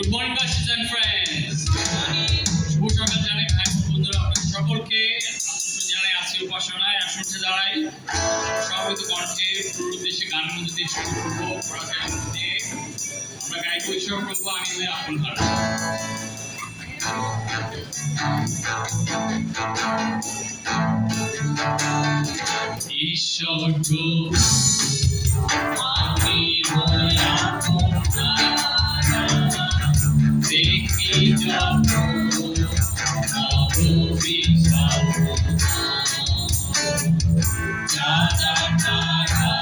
Good morning, Bashis and friends. শুভ সকাল জানাই ভাই বন্ধুরা আপনাদের সকলকে আমন্ত্রণ জানাই আজকের উপাসনায় আসনতে দাঁড়াই সর্বিত কণ্ঠে প্রুদ্দেশ্যে গানের মধ্যে দিয়ে শুরু করবো পড়াশোনার মধ্যে আমরা গাইব ঈশ্বর প্রভু আমি হয়ে আপন হারা ঈশ্বর আমি হয়ে আপন হারা দেখি যত অভিশাপ যারা তারা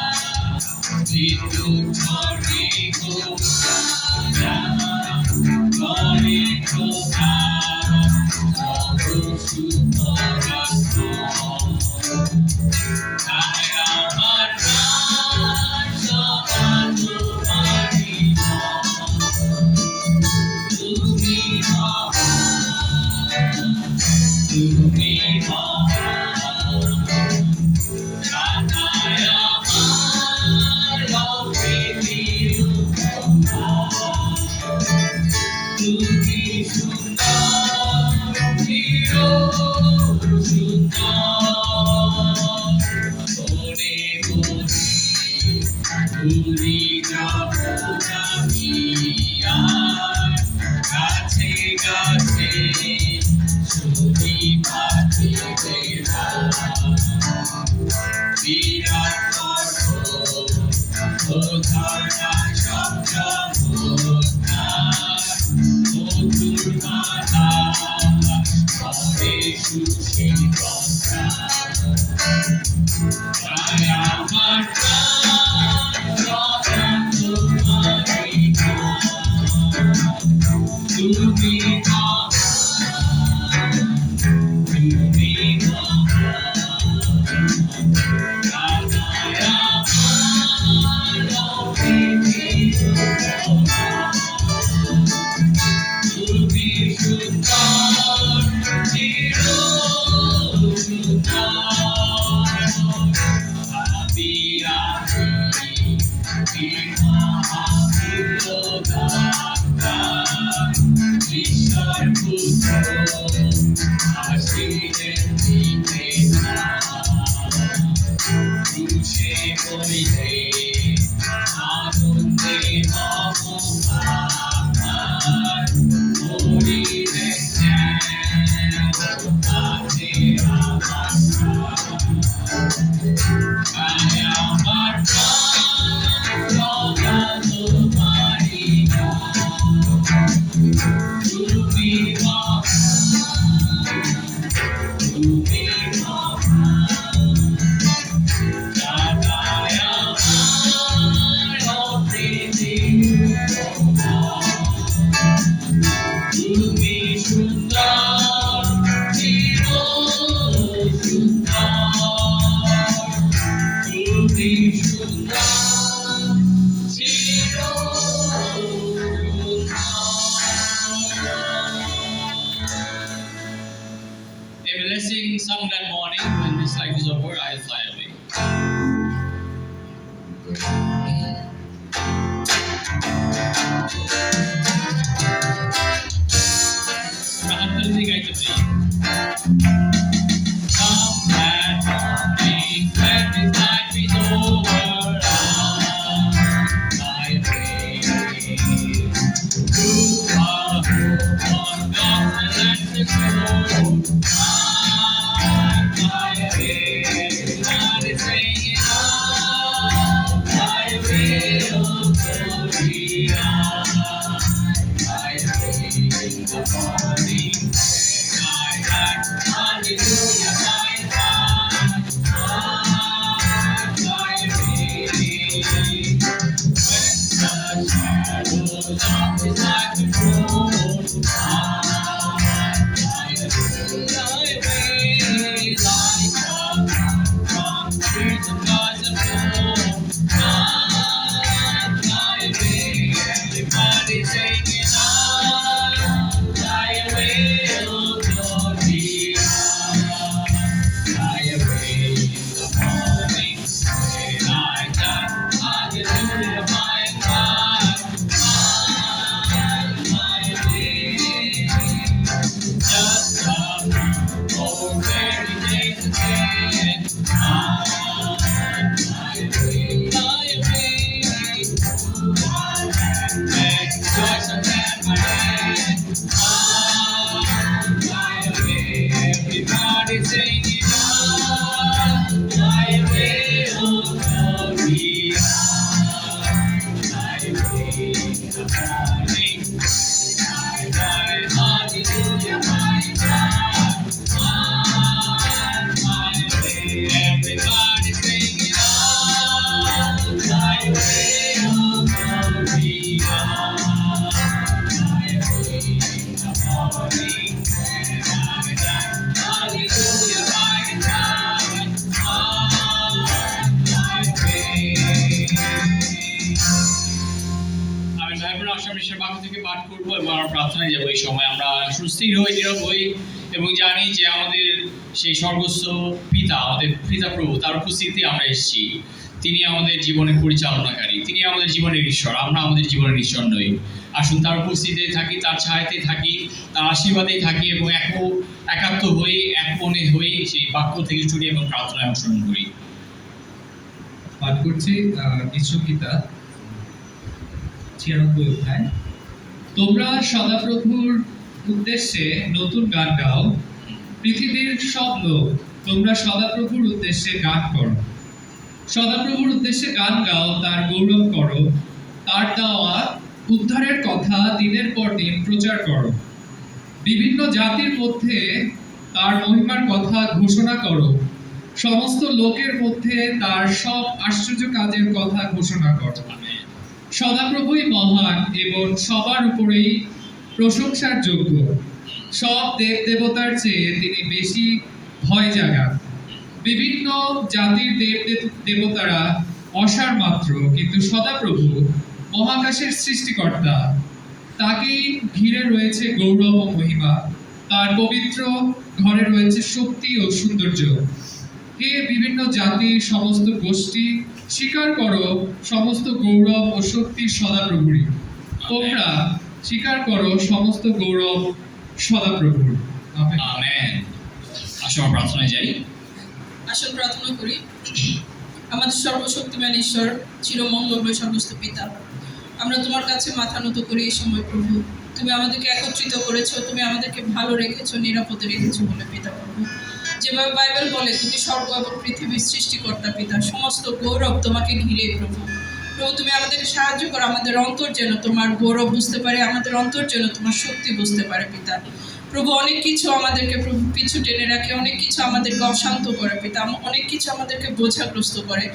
বিদ্যুৎ ঝড়ে গোরা করে খোদা অবশুভরাস্ত তাই আমার প্রাণ সদা তোমারই তুমি কাছে কাছে ছবি পাঠিয়ে বিরাট ধরা শব্দ মধুর মালা হবে সুশীল আমার তুমি sung that morning when this life is over, I'll fly away. Come back morning when this life is over, I'll fly away. To our home on God's electric road. আমরা প্রার্থনায় যাবো। এই সময় আমরা সুস্থির হই, নীরব হই এবং জানি যে আমাদের সেই স্বর্গস্থ পিতা, আমাদের পিতা প্রভু, তার উপস্থিতিতে আমরা এসেছি। তিনি আমাদের জীবনের পরিচালনাকারী, তিনি আমাদের জীবনের ঈশ্বর, আমরা আমাদের জীবনের ঈশ্বর নই। আসুন তার উপস্থিতিতে থাকি, তার ছায়াতেই থাকি, তার আশীর্বাদেই থাকি এবং একাত্ম হই, এক মনে হই, সেই বাক্য থেকে শুনি এবং প্রার্থনায় অংশগ্রহণ করি। পাঠ করছি গীতসংহিতা 96 অধ্যায়। তোমরা সদাপ্রভুর উদ্দেশ্যে নতুন গান গাও, পৃথিবীর সব লোক তোমরা সদাপ্রভুর উদ্দেশ্যে গান করো। সদাপ্রভুর উদ্দেশ্যে গান গাও, তার গৌরব করো, তার দেওয়া উদ্ধারের কথা দিনের পর দিন প্রচার করো। বিভিন্ন জাতির মধ্যে তার মহিমার কথা ঘোষণা করো, সমস্ত লোকের মধ্যে তার সব আশ্চর্য কাজের কথা ঘোষণা করো। সদাপ্রভুই মহান এবং সবার উপরেই প্রশংসার যোগ্য। সব দেব দেবতার চেয়ে তিনি বেশি ভয় জাগান। বিভিন্ন জাতির দেব দেবতারা অসার মাত্র, কিন্তু সদাপ্রভু মহাকাশের সৃষ্টিকর্তা। তাকেই ঘিরে রয়েছে গৌরব ও মহিমা, তার পবিত্র ঘরে রয়েছে শক্তি ও সৌন্দর্য। হে বিভিন্ন জাতি, সমস্ত গোষ্ঠী, স্বীকার করো সমস্ত গৌরব ও শক্তি সদাপ্রভুরই। তোমরা স্বীকার করো সমস্ত গৌরব সদাপ্রভুর। আমেন। আসুন আমরা প্রার্থনায় যাই। আসুন প্রার্থনা করি। আমাদের সর্বশক্তিমান ঈশ্বর, চিরমঙ্গলময় সর্বস্ত পিতা, আমরা তোমার কাছে মাথা নত করি এই সময়। প্রভু, তুমি আমাদেরকে একত্রিত করেছো, তুমি আমাদেরকে ভালো রেখেছো, নিরাপদে রেখেছো বলে পিতা। প্রভু, যেভাবে বাইবেল বলে তুমি স্বর্গ এবং পৃথিবীর সৃষ্টিকর্তা পিতা, সমস্ত গৌরব তোমাকে ঘিরে। প্রভু, তুমি আমাদেরকে সাহায্য করো, আমাদের অন্তর যেন তোমার গৌরব বুঝতে পারে, আমাদের অন্তর যেন তোমার শক্তি বুঝতে পারে পিতা। প্রভু, অনেক কিছু আমাদেরকে প্রভু পিছু টেনে রাখে, অনেক কিছু আমাদেরকে অশান্ত করে পিতা, অনেক কিছু আমাদেরকে বোঝাগ্রস্ত করে।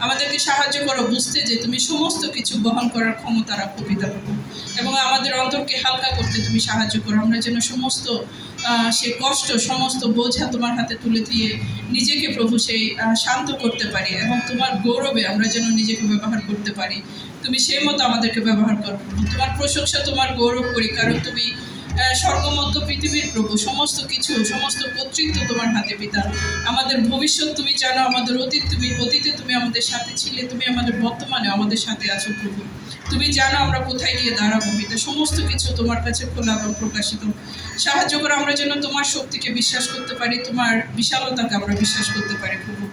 আমাদেরকে সাহায্য করো বুঝতে যে তুমি সমস্ত কিছু বহন করার ক্ষমতা রাখো পিতা প্রভু, এবং আমাদের অন্তরকে হালকা করতে তুমি সাহায্য করো। আমরা যেন সমস্ত সে কষ্ট, সমস্ত বোঝা তোমার হাতে তুলে দিয়ে নিজেকে প্রভু সেই শান্ত করতে পারি এবং তোমার গৌরবে আমরা যেন নিজেকে ব্যবহার করতে পারি। তুমি সেই মতো আমাদেরকে ব্যবহার করো প্রভু। তোমার প্রশংসা, তোমার গৌরব করি, কারণ তুমি স্বর্গমধ্য পৃথিবীর প্রভু, সমস্ত কিছু, সমস্ত কর্তৃত্ব তোমার হাতে পিতা। আমাদের ভবিষ্যৎ তুমি জানো, আমাদের অতীতে তুমি আমাদের সাথে ছিলে, তুমি আমাদের বর্তমানে আমাদের সাথে আছো প্রভু। তুমি জানো আমরা কোথায় গিয়ে দাঁড়াবো পিতা। সমস্ত কিছু তোমার কাছে খোলা এবং প্রকাশিত। সাহায্য করো আমরা যেন তোমার শক্তিকে বিশ্বাস করতে পারি, তোমার বিশালতাকে আমরা বিশ্বাস করতে পারি প্রভু।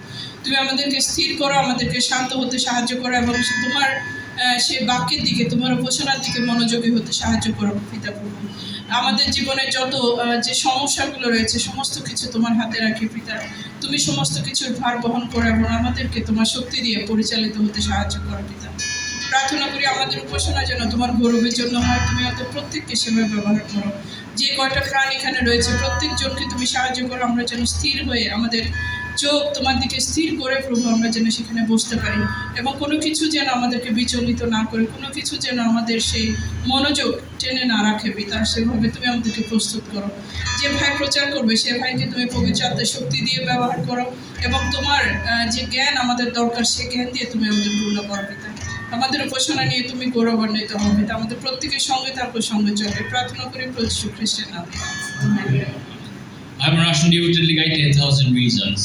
তুমি আমাদেরকে স্থির করো, আমাদেরকে শান্ত হতে সাহায্য করো এবং তোমার সেই বাক্যের দিকে, তোমার ঘোষণার দিকে মনোযোগী হতে সাহায্য করো পিতা প্রভু। আমাদের জীবনে যত যে সমস্যাগুলো রয়েছে সমস্ত কিছু তোমার হাতে রাখি পিতা। তুমি সমস্ত কিছুর ভার বহন করো এবং আমাদেরকে তোমার শক্তি দিয়ে পরিচালিত হতে সাহায্য করো পিতা। প্রার্থনা করি আমাদের উপাসনা যেন তোমার গৌরবের জন্য হয়। তুমি হয়তো প্রত্যেককে সেভাবে ব্যবহার করো। যে কয়টা প্রাণ এখানে রয়েছে প্রত্যেকজনকে তুমি সাহায্য করো, আমরা যেন স্থির হয়ে আমাদের চোখ তোমার দিকে স্থির করে প্রভু আমরা যেন সেখানে বসতে পারি এবং কোনো কিছু যেন আমাদেরকে বিচলিত না করে, কোনো কিছু যেন আমাদের সেই মনোযোগ টেনে না রাখে পিতা। সেভাবে তুমি আমাদেরকে প্রস্তুত করো। যে ভাই প্রচার করবে সে ভাইকে তুমি পবিত্র আত্মার শক্তি দিয়ে ব্যবহার করো এবং তোমার যে জ্ঞান আমাদের দরকার সে জ্ঞান দিয়ে তুমি আমাদের পূর্ণ করো পিতা। আমাদের উপাসনা নিয়ে তুমি গৌরবান্বিত হবে পিতা। আমাদের প্রত্যেকের সঙ্গে থাকো, সঙ্গে চলবে। প্রার্থনা করি প্রভু যীশু খ্রিস্টের নামে। I'm Russian devotedly guide 10,000 reasons.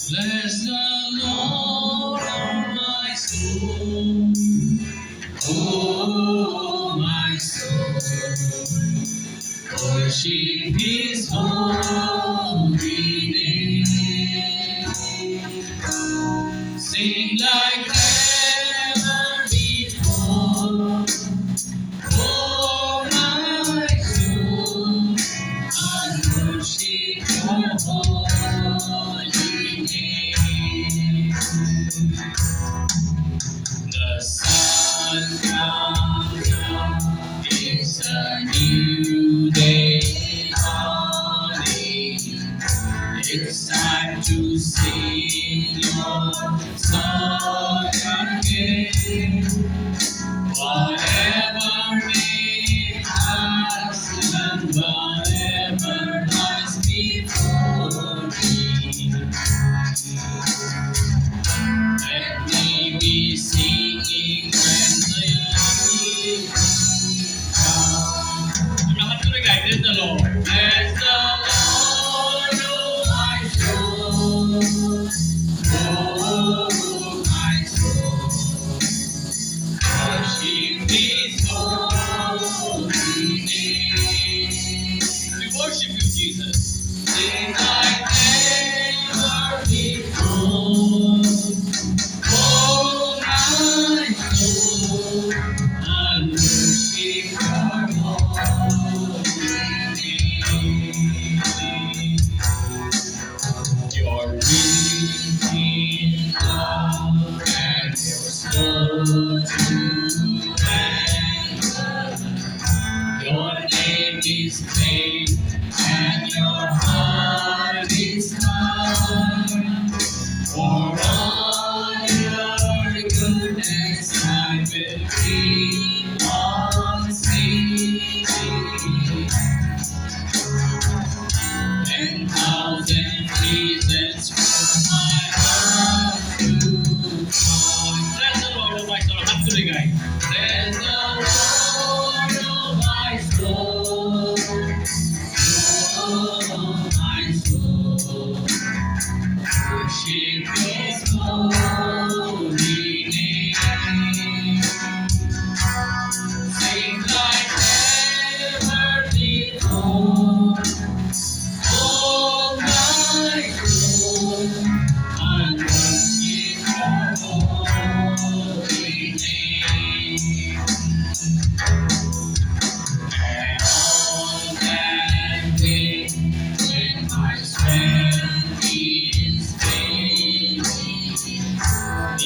Bless the Lord, oh my soul, oh my soul, worship His holy name, sing like the sun comes up, it's a new day dawning. It's time to sing your song.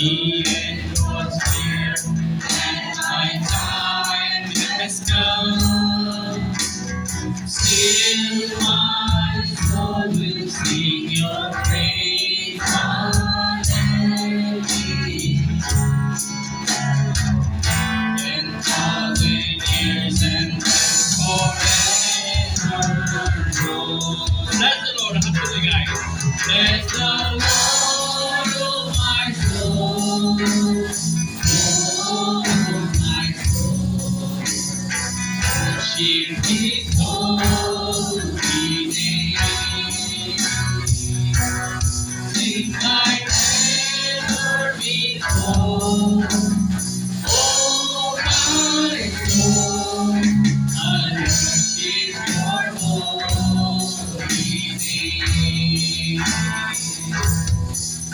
end was near, and my time has come. Still my soul will sing your praise, hallelujah. In 1,000 years and then forevermore. Bless the Lord, hallelujah, guys. Bless the Lord, oh my soul, oh my soul. Worship His holy name. Sing like never before. Oh my soul, I worship your holy name.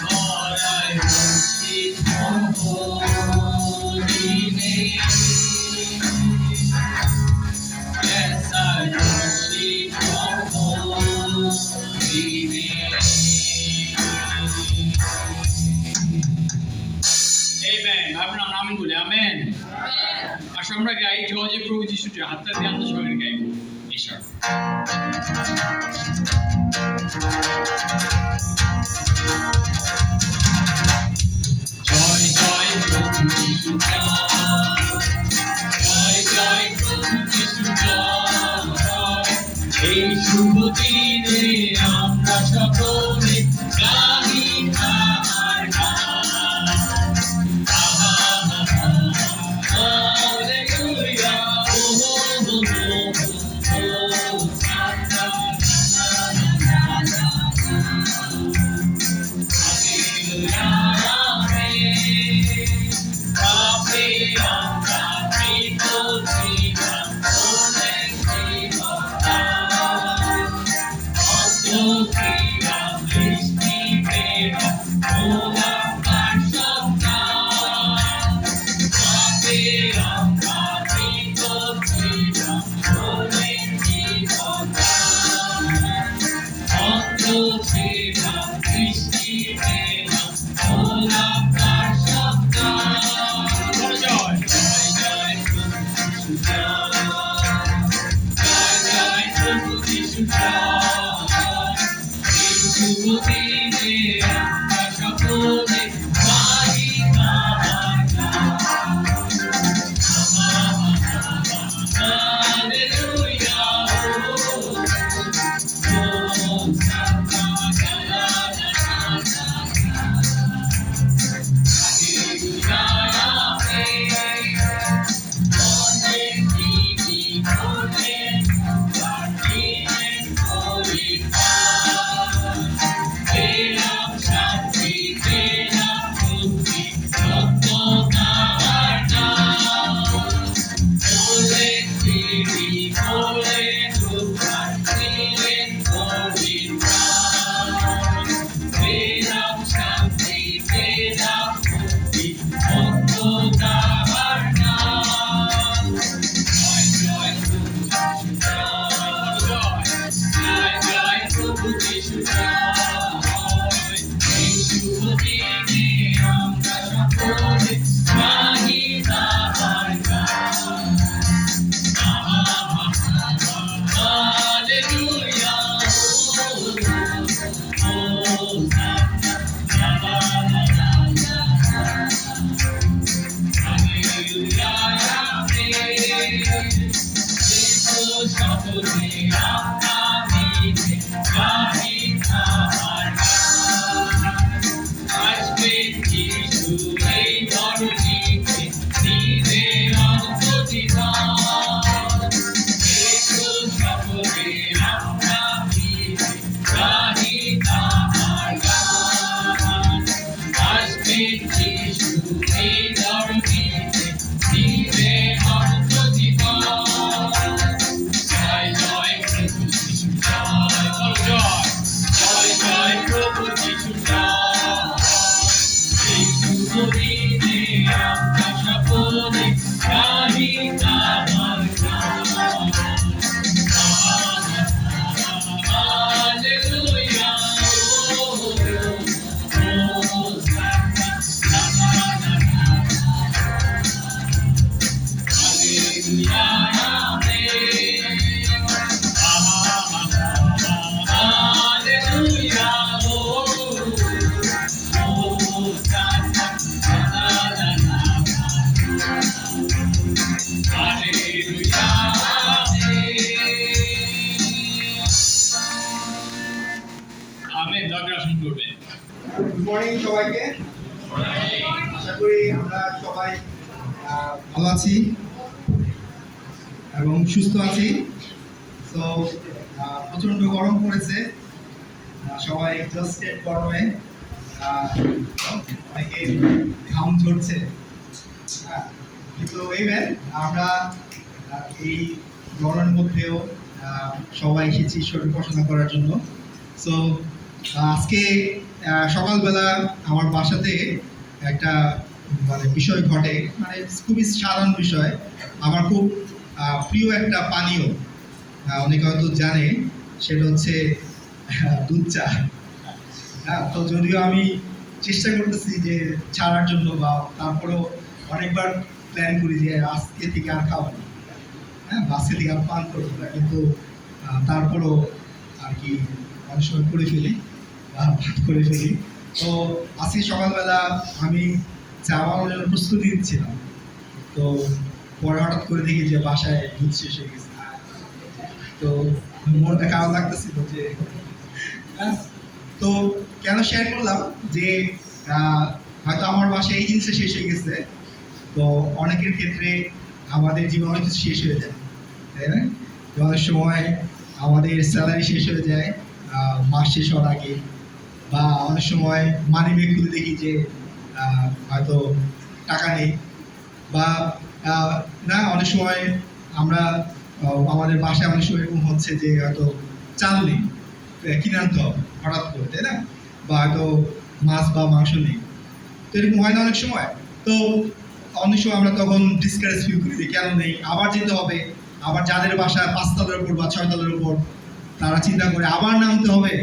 Lord, I worship your holy name. Yes, I worship your holy name. Amen. আপনার নামে বলে amen. আসো আমরা গাই জয় জয় প্রভু যিশু জয়, হাতটা দিয়ে আমরা সবাই গাইব ঈশ্বর। জয় জয় প্রভু যিশু জয় জয় প্রভু যিশু জয়। এই শুভ দিনে আমরা সকলে গাহি তাহার গান। Hallelujah, oh, oh, oh, Santa, আশা করি আমরা সবাই ভালো আছি এবং সুস্থ আছি। তো প্রচণ্ড গরম পড়েছে, সবাই এক্সস্টেড গরমে, অনেকে ঘাম ঝরছে। কিন্তু ইভেন আমরা এই গরমের মধ্যেও সবাই এসেছি ঈশ্বরের উপাসনা করার জন্য। সো আজকে সকালবেলা আমার বাসাতে একটা মানে বিষয় ঘটে, মানে খুবই সাধারণ বিষয়। আমার খুব প্রিয় একটা পানীয়, অনেকে হয়তো জানে, সেটা হচ্ছে দুধ চা। তো যদিও আমি চেষ্টা করতেছি যে ছাড়ার জন্য, বা তারপরেও অনেকবার প্ল্যান করি যে আজকে থেকে আর খাবো না, আজকে থেকে আর পান করবো না, কিন্তু তারপরেও আর কি অনেক সময় করে ফেলি বা ভাত করে ফেলি। তো আজকে সকালবেলা আমি চা বানানোর জন্য প্রস্তুতি নিচ্ছিলাম, তো পরে হঠাৎ করে দেখি যে বাসায় দুধ শেষ হয়ে গেছে। তো মনটা খারাপ লাগতেছিল যে তো কেন শেয়ার করলাম যে হয়তো আমার বাসায় এই জিনিসটা শেষ হয়ে গেছে। তো অনেকের ক্ষেত্রে আমাদের জীবনে অনেক কিছু শেষ হয়ে যায়, তাই না? অনেক সময় আমাদের স্যালারি শেষ হয়ে যায় মাস শেষ হওয়ার আগে, বা অনেক সময় মানি ব্যাগ খুলে দেখি যে হয়তো টাকা নেই, বা না অনেক সময় আমরা আমাদের বাসায় অনেক সময় এরকম হচ্ছে যে হয়তো চাল নেই, কিনে আনতে হবে হঠাৎ করে, তাই না? বা হয়তো মাছ বা মাংস নেই। তো এরকম হয় না অনেক সময়? তো অনেক সময় আমরা তখন ডিসকারেজ ফিল করি যে কেন নেই, আবার যেতে হবে। আবার যাদের বাসা 5 তলার উপর বা 6 তলার উপর, তারা চিন্তা করে আবার নামতে হবে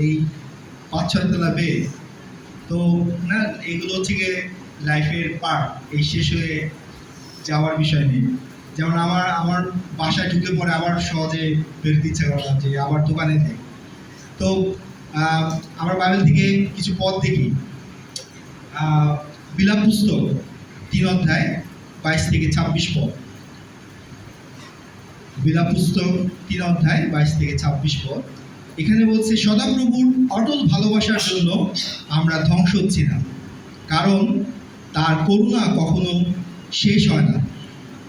এই 5-6 তলা বেয়ে। তো না, এগুলো হচ্ছে গিয়ে লাইফের পার্ট, এই শেষ হয়ে যাওয়ার বিষয় নেই। যেমন আমার বাসায় ঢুকে পরে আবার সহজে বেরোতে ইচ্ছা করে না, যে আবার দোকানে যাই। তো আমার বাইবেল থেকে কিছু পদ দেখি, বিলাপ পুস্তক 3 অধ্যায় 22 থেকে 26 পদ। বিলাপ পুস্তক 3 অধ্যায় 22 থেকে 26 পদ। এখানে বলছে, সদাপ্রভুর অটল ভালোবাসার জন্য আমরা ধ্বংস হচ্ছি না, কারণ তার করুণা কখনো শেষ হয় না।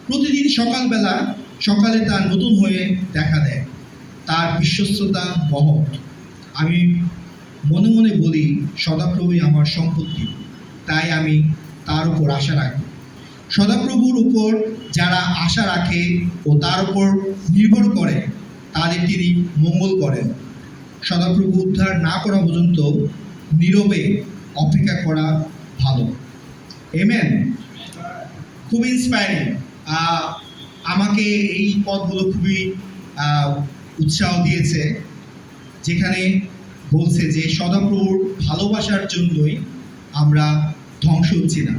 প্রতিদিন সকালে তার নতুন হয়ে দেখা দেয়, তার বিশ্বস্ততা মহৎ। আমি মনে মনে বলি, সদাপ্রভুই আমার সম্পত্তি, তাই আমি তার উপর আশা রাখি। সদাপ্রভুর উপর যারা আশা রাখে ও তার উপর নির্ভর করে, তাদের তিনি মঙ্গল করেন। সদাপ্রভু উদ্ধার না করা পর্যন্ত নীরবে অপেক্ষা করা ভালো। আমেন। খুব ইন্সপায়ারিং। আমাকে এই পদগুলো খুবই উৎসাহ দিয়েছে, যেখানে বলছে যে সদাপ্রভুর ভালোবাসার জন্যই আমরা ধ্বংস হচ্ছি না।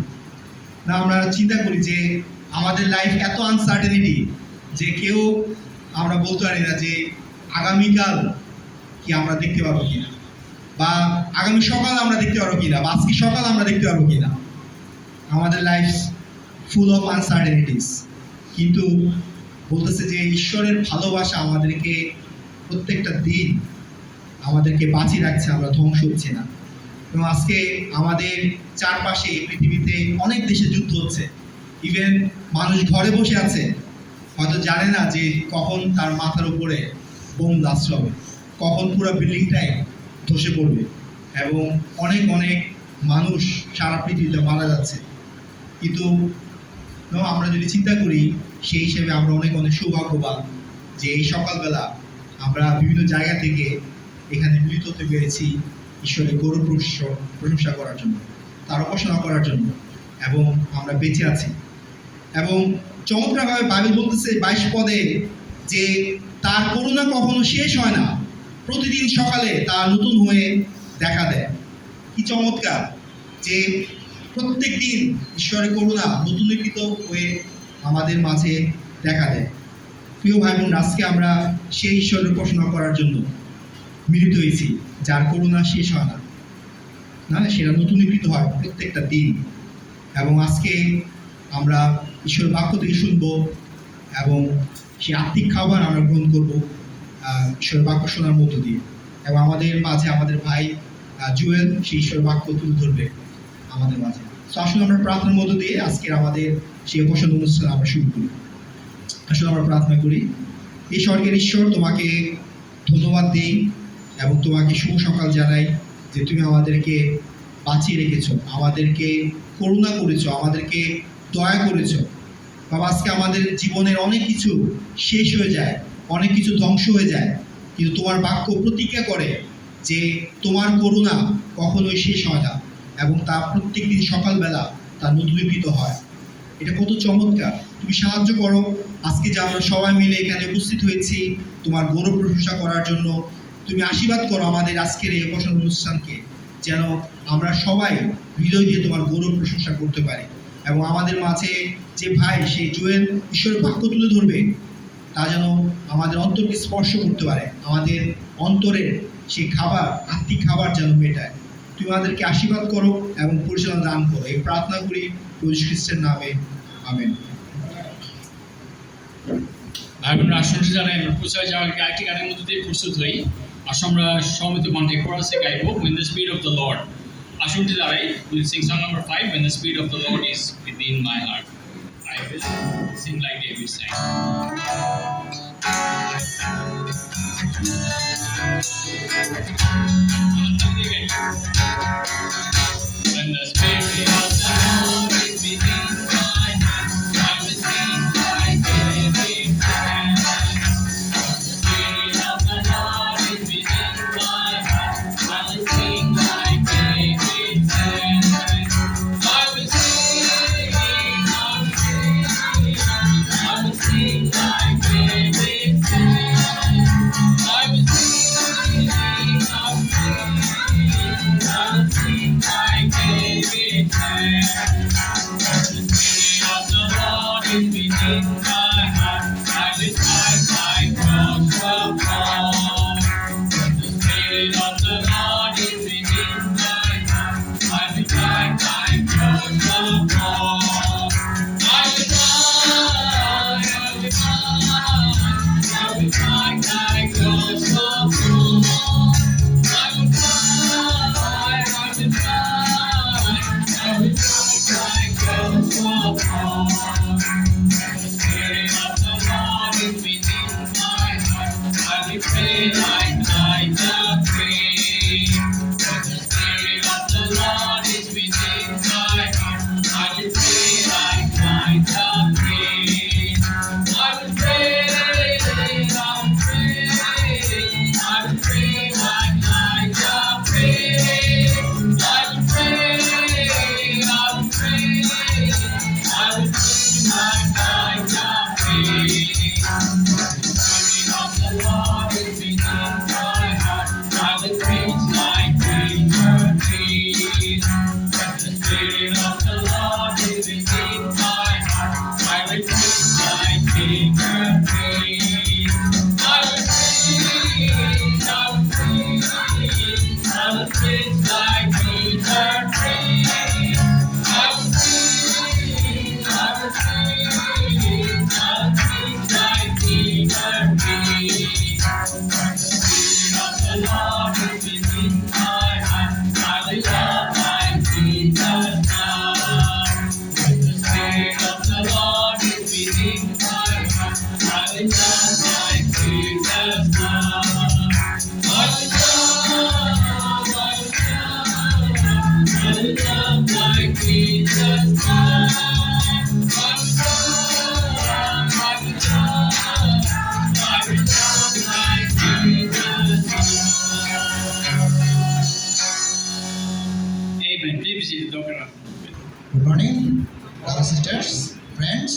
না, আমরা চিন্তা করি যে আমাদের লাইফ এত আনসার্টেনিটি যে কেউ আমরা বলতে পারি না যে আগামীকাল কি আমরা দেখতে পারবো কিনা, বা আগামী সকাল আমরা দেখতে পারবো কিনা, বা আজকে সকাল আমরা দেখতে পারবো কিনা। আমাদের লাইফ ফুল অফ আনসার্টেনিটিস। কিন্তু বলতেছে যে ঈশ্বরের ভালোবাসা আমাদেরকে প্রত্যেকটা দিন আমাদেরকে বাঁচিয়ে রাখছে, আমরা ধ্বংস হচ্ছে না। এবং আজকে আমাদের চারপাশে পৃথিবীতে অনেক দেশে যুদ্ধ হচ্ছে। ইভেন মানুষ ঘরে বসে আছে, হয়তো জানে না যে কখন তার মাথার উপরে বোম ব্লাস্ট হবে, কখন পুরো বিল্ডিংটাই ধসে পড়বে, এবং অনেক অনেক মানুষ সারা পৃথিবীতে মারা যাচ্ছে। কিন্তু আমরা যদি চিন্তা করি, সেই হিসেবে আমরা অনেক অনেক সৌভাগ্যবান যে এই সকালবেলা আমরা বিভিন্ন জায়গা থেকে এখানে মিলিত হতে পেরেছি ঈশ্বরের গৌরব প্রশংসা করার জন্য, তার উপাসনা করার জন্য, এবং আমরা বেঁচে আছি। এবং চমৎকারভাবে বাইবেল বলতেছে 22 পদে যে তার করুণা কখনো শেষ হয় না, প্রতিদিন সকালে তা নতুন হয়ে দেখা দেয়। কি চমৎকার যে প্রত্যেক দিন ঈশ্বরের করুণা নতুনীকৃত হয়ে আমাদের মাঝে দেখা দেয়। প্রিয় ভাই বোন, আজকে আমরা সেই ঈশ্বরের উপাসনা করার জন্য মিলিত হয়েছি, যার করুণা শেষ হয় না, সেটা নতুনীকৃত হয় প্রত্যেকটা দিন। এবং আজকে আমরা ঈশ্বরের বাক্য থেকে শুনবো, এবং সেই আত্মিক খাবার আমরা গ্রহণ করবো ঈশ্বরের বাক্য শোনার মধ্য দিয়ে। এবং আমাদের মাঝে আমাদের ভাই জুয়েল সেই ঈশ্বরের বাক্য তুলে ধরবে আমাদের মাঝে। তো আসলে আমরা প্রার্থনার মধ্য দিয়ে আজকের আমাদের সেই উপাসনা অনুষ্ঠান আমরা শুরু করি। আসলে আমরা প্রার্থনা করি। এই স্বর্গের ঈশ্বর, তোমাকে ধন্যবাদ দিই এবং তোমাকে শুভ সকাল জানাই যে তুমি আমাদেরকে বাঁচিয়ে রেখেছো, আমাদেরকে করুণা করেছো, আমাদেরকে দয়া করেছো। বাবা, আজকে আমাদের জীবনের অনেক কিছু শেষ হয়ে যায়, অনেক কিছু ধ্বংস হয়ে যায়, কিন্তু তোমার বাক্য প্রতিজ্ঞা করে যে তোমার করুণা কখনোই শেষ হয় না এবং তা প্রত্যেক দিন সকালবেলা তা নতুনীকৃত হয়। এটা কত চমৎকার! তুমি সাহায্য করো আজকে যে আমরা সবাই মিলে এখানে উপস্থিত হয়েছি তোমার গৌরব প্রশংসা করার জন্য। তুমি আশীর্বাদ করো আমাদের আজকের এই উপাসনা অনুষ্ঠানকে, যেন আমরা সবাই হৃদয় দিয়ে তোমার গৌরব প্রশংসা করতে পারি এবং আমাদের মাঝে যে ভাই সেই জুয়েল ঈশ্বরের বাক্য তুলে ধরবে তা যেন আমাদের অন্তরকে স্পর্শ করতে পারে, আমাদের অন্তরের সেই খাবার, আত্মিক খাবার যেন মেটায়। তুমি আমাদেরকে আশীর্বাদ করো এবং পরিচালনা দান করো, এই প্রার্থনা করি প্রভু যীশু খ্রিস্টের নামে, আমেন। ভাই বোনরা, আসন জানাই আমরা প্রচারে যাওয়ার আগে আরেকটি গানের মধ্যে দিয়ে প্রস্তুত হই। আসলে আমরা সমবেত কণ্ঠে কোরাসে গাইবো When the Spirit of the Lord। আসনটি দাঁড়াই, we'll sing song number 5, When the Spirit of the Lord is within my heart। I will sing like David sang। When the Spirit of the Lord is within my heart, I will sing like David sang। The Spirit of the Lord is within my heart, I will sing like David sang। I will sing, I will sing like David sang। I will sing, I will sing like David sang। The Spirit of the Lord is within my heart, I will fight like Joshua fought। The Spirit of the Lord is within my heart, I will fight like Joshua fought। I will fight, I will fight, I will fight like Joshua fought। I will fight, I will fight, I will fight like Joshua fought। The Spirit of the Lord is within my heart, I will pray like Elijah prayed। When the Spirit of the Lord is within my heart, I will pray like Elijah prayed। I will pray, I will pray, I will pray like Elijah prayed। I will pray, I will pray, I will pray like Elijah prayed। The Spirit of the Lord is within my heart, I will preach like Peter preached। When the Spirit of the Lord is within my heart, I will preach like Peter preached। I will preach, I will preach, I will preach like Peter preached। I will preach, I will preach, I will preach like Peter preached। When the Spirit of the Lord is within my heart, I will love like Jesus loved। When the Spirit of the Lord is within my heart, I will love like Jesus loved। I will love, I will love, I will love like Jesus loved। I will love, I will love, I will love like Jesus loved। Amen. Please be seated, Dr. Good morning, brothers, sisters, friends.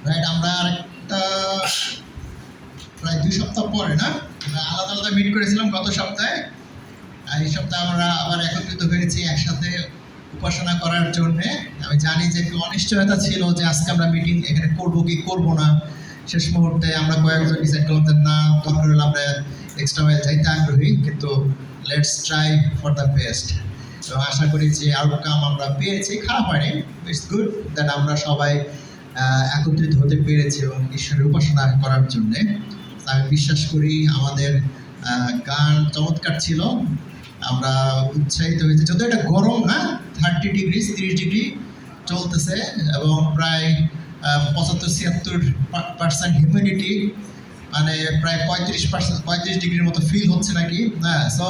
Right, আমরা আরেকটা প্রায় 2 সপ্তাহ পরে না, আমরা আলাদা আলাদা meet করেছিলাম গত সপ্তাহে। আর এই সপ্তাহে আমরা আবার একত্রিত হয়েছি একসাথে উপাসনা করার জন্যে। আমি জানি যে একটু অনিশ্চয়তা ছিল যে আজকে আমরা মিটিং এখানে করবো কি করবো না। শেষ মুহূর্তে আমরা কয়েকজন ডিসাইড করলাম যে না, দরকার হলে আমরা এক্সট্রা মাইল যাইতে আগ্রহী, কিন্তু let's try for the best. এবং আশা করি যে আউটকাম আমরা পেয়েছি, খারাপ হয়নি। ইটস গুড দ্যাট আমরা সবাই একত্রিত হতে পেরেছি এবং ঈশ্বরের উপাসনা করার জন্যে। আমি বিশ্বাস করি আমাদের গান চমৎকার ছিল, আমরা উৎসাহিত হয়েছি, যদিও এটা গরম না, 30 চলতেছে এবং প্রায় 75-76% হিউমিডিটি, মানে প্রায় 35 ডিগ্রির মতো ফিল হচ্ছে নাকি। হ্যাঁ, সো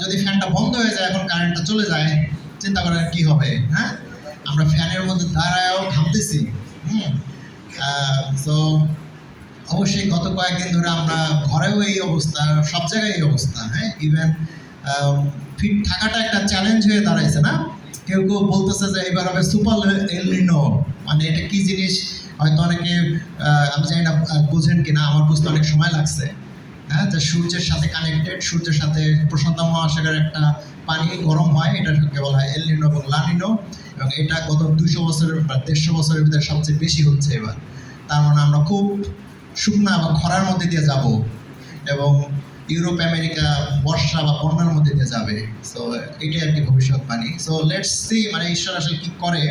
যদি ফ্যানটা বন্ধ হয়ে যায়, এখন কারেন্টটা চলে যায়, চিন্তা করেন কি হবে। হ্যাঁ, আমরা ফ্যানের মধ্যে দাঁড়ায়ও ঘামতেছি। সো অবশ্যই গত কয়েকদিন ধরে আমরা ঘরেও এই অবস্থা, সব জায়গায় এই অবস্থা। হ্যাঁ, ইভেন ফিট থাকাটা একটা চ্যালেঞ্জ হয়ে দাঁড়াইছে না। কেউ কেউ বলতেছে যে এবার হবে সুপার এল নিনো, মানে এটা কি জিনিস হয়তো অনেকে আমি জানি না বুঝেন কিনা, আমার বুঝতে অনেক সময় লাগছে। হ্যাঁ, যে সূর্যের সাথে কানেক্টেড, সূর্যের সাথে প্রশান্ত মহাসাগরের একটা পানি গরম হয়, এটাকে বলা হয় এল নিনো এবং লা নিনো, এবং এটা গত 200 বছরের বা 150 বছরের ভিতরে সবচেয়ে বেশি হচ্ছে এবার। তার মানে আমরা খুব শুকনা বা খরার মধ্যে দিয়ে যাব, এবং ইউরোপ আমেরিকা বর্ষা বা বন্যার মধ্যে দিয়ে যাবে। সো এটাই আর কি ভবিষ্যৎবাণী। সো লেটস সি, মানে ঈশ্বর আসলে কি করে।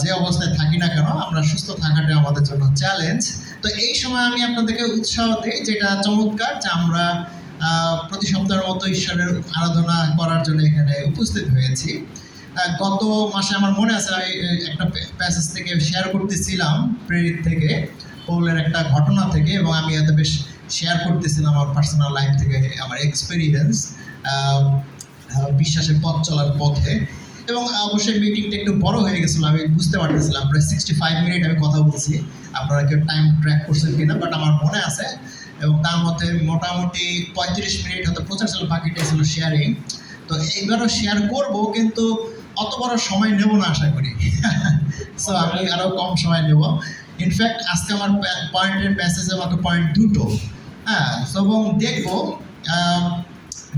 যে অবস্থায় থাকি না কেন, আমরা সুস্থ থাকাটা আমাদের জন্য চ্যালেঞ্জ। তো এই সময় আমি আপনাদেরকে উৎসাহ দিই, যেটা চমৎকার, যে আমরা প্রতি সপ্তাহের মতো ঈশ্বরের আরাধনা করার জন্য এখানে উপস্থিত হয়েছি। গত মাসে আমার মনে আছে, আমি একটা প্যাসেজ থেকে শেয়ার করতেছিলাম, প্রেরিত থেকে, পৌলের একটা ঘটনা থেকে, এবং আমি এত বেশ শেয়ার করতেছিলাম আমার পার্সোনাল লাইফ থেকে আমার এক্সপিরিয়েন্স বিশ্বাসের পথ চলার পথে। এবং অবশ্যই মিটিংটা একটু বড় হয়ে গেছিলো, আমি বুঝতে পারতেছিলাম। প্রায় 65 মিনিট আমি কথা বলছি, আপনারা কেউ টাইম ট্র্যাক করছেন কিনা, বাট আমার মনে আছে। এবং তার মধ্যে মোটামুটি 35 মিনিট হয়তো প্রচার বাকিটা ছিল শেয়ারিং। তো এইবারও শেয়ার করব, কিন্তু অত বড় সময় নেব না আশা করি। সো আমি আরও কম সময় নেব। ইনফ্যাক্ট আজকে আমার পয়েন্টের প্যাসেজে মাত্র পয়েন্ট 2টো। হ্যাঁ, এবং দেখব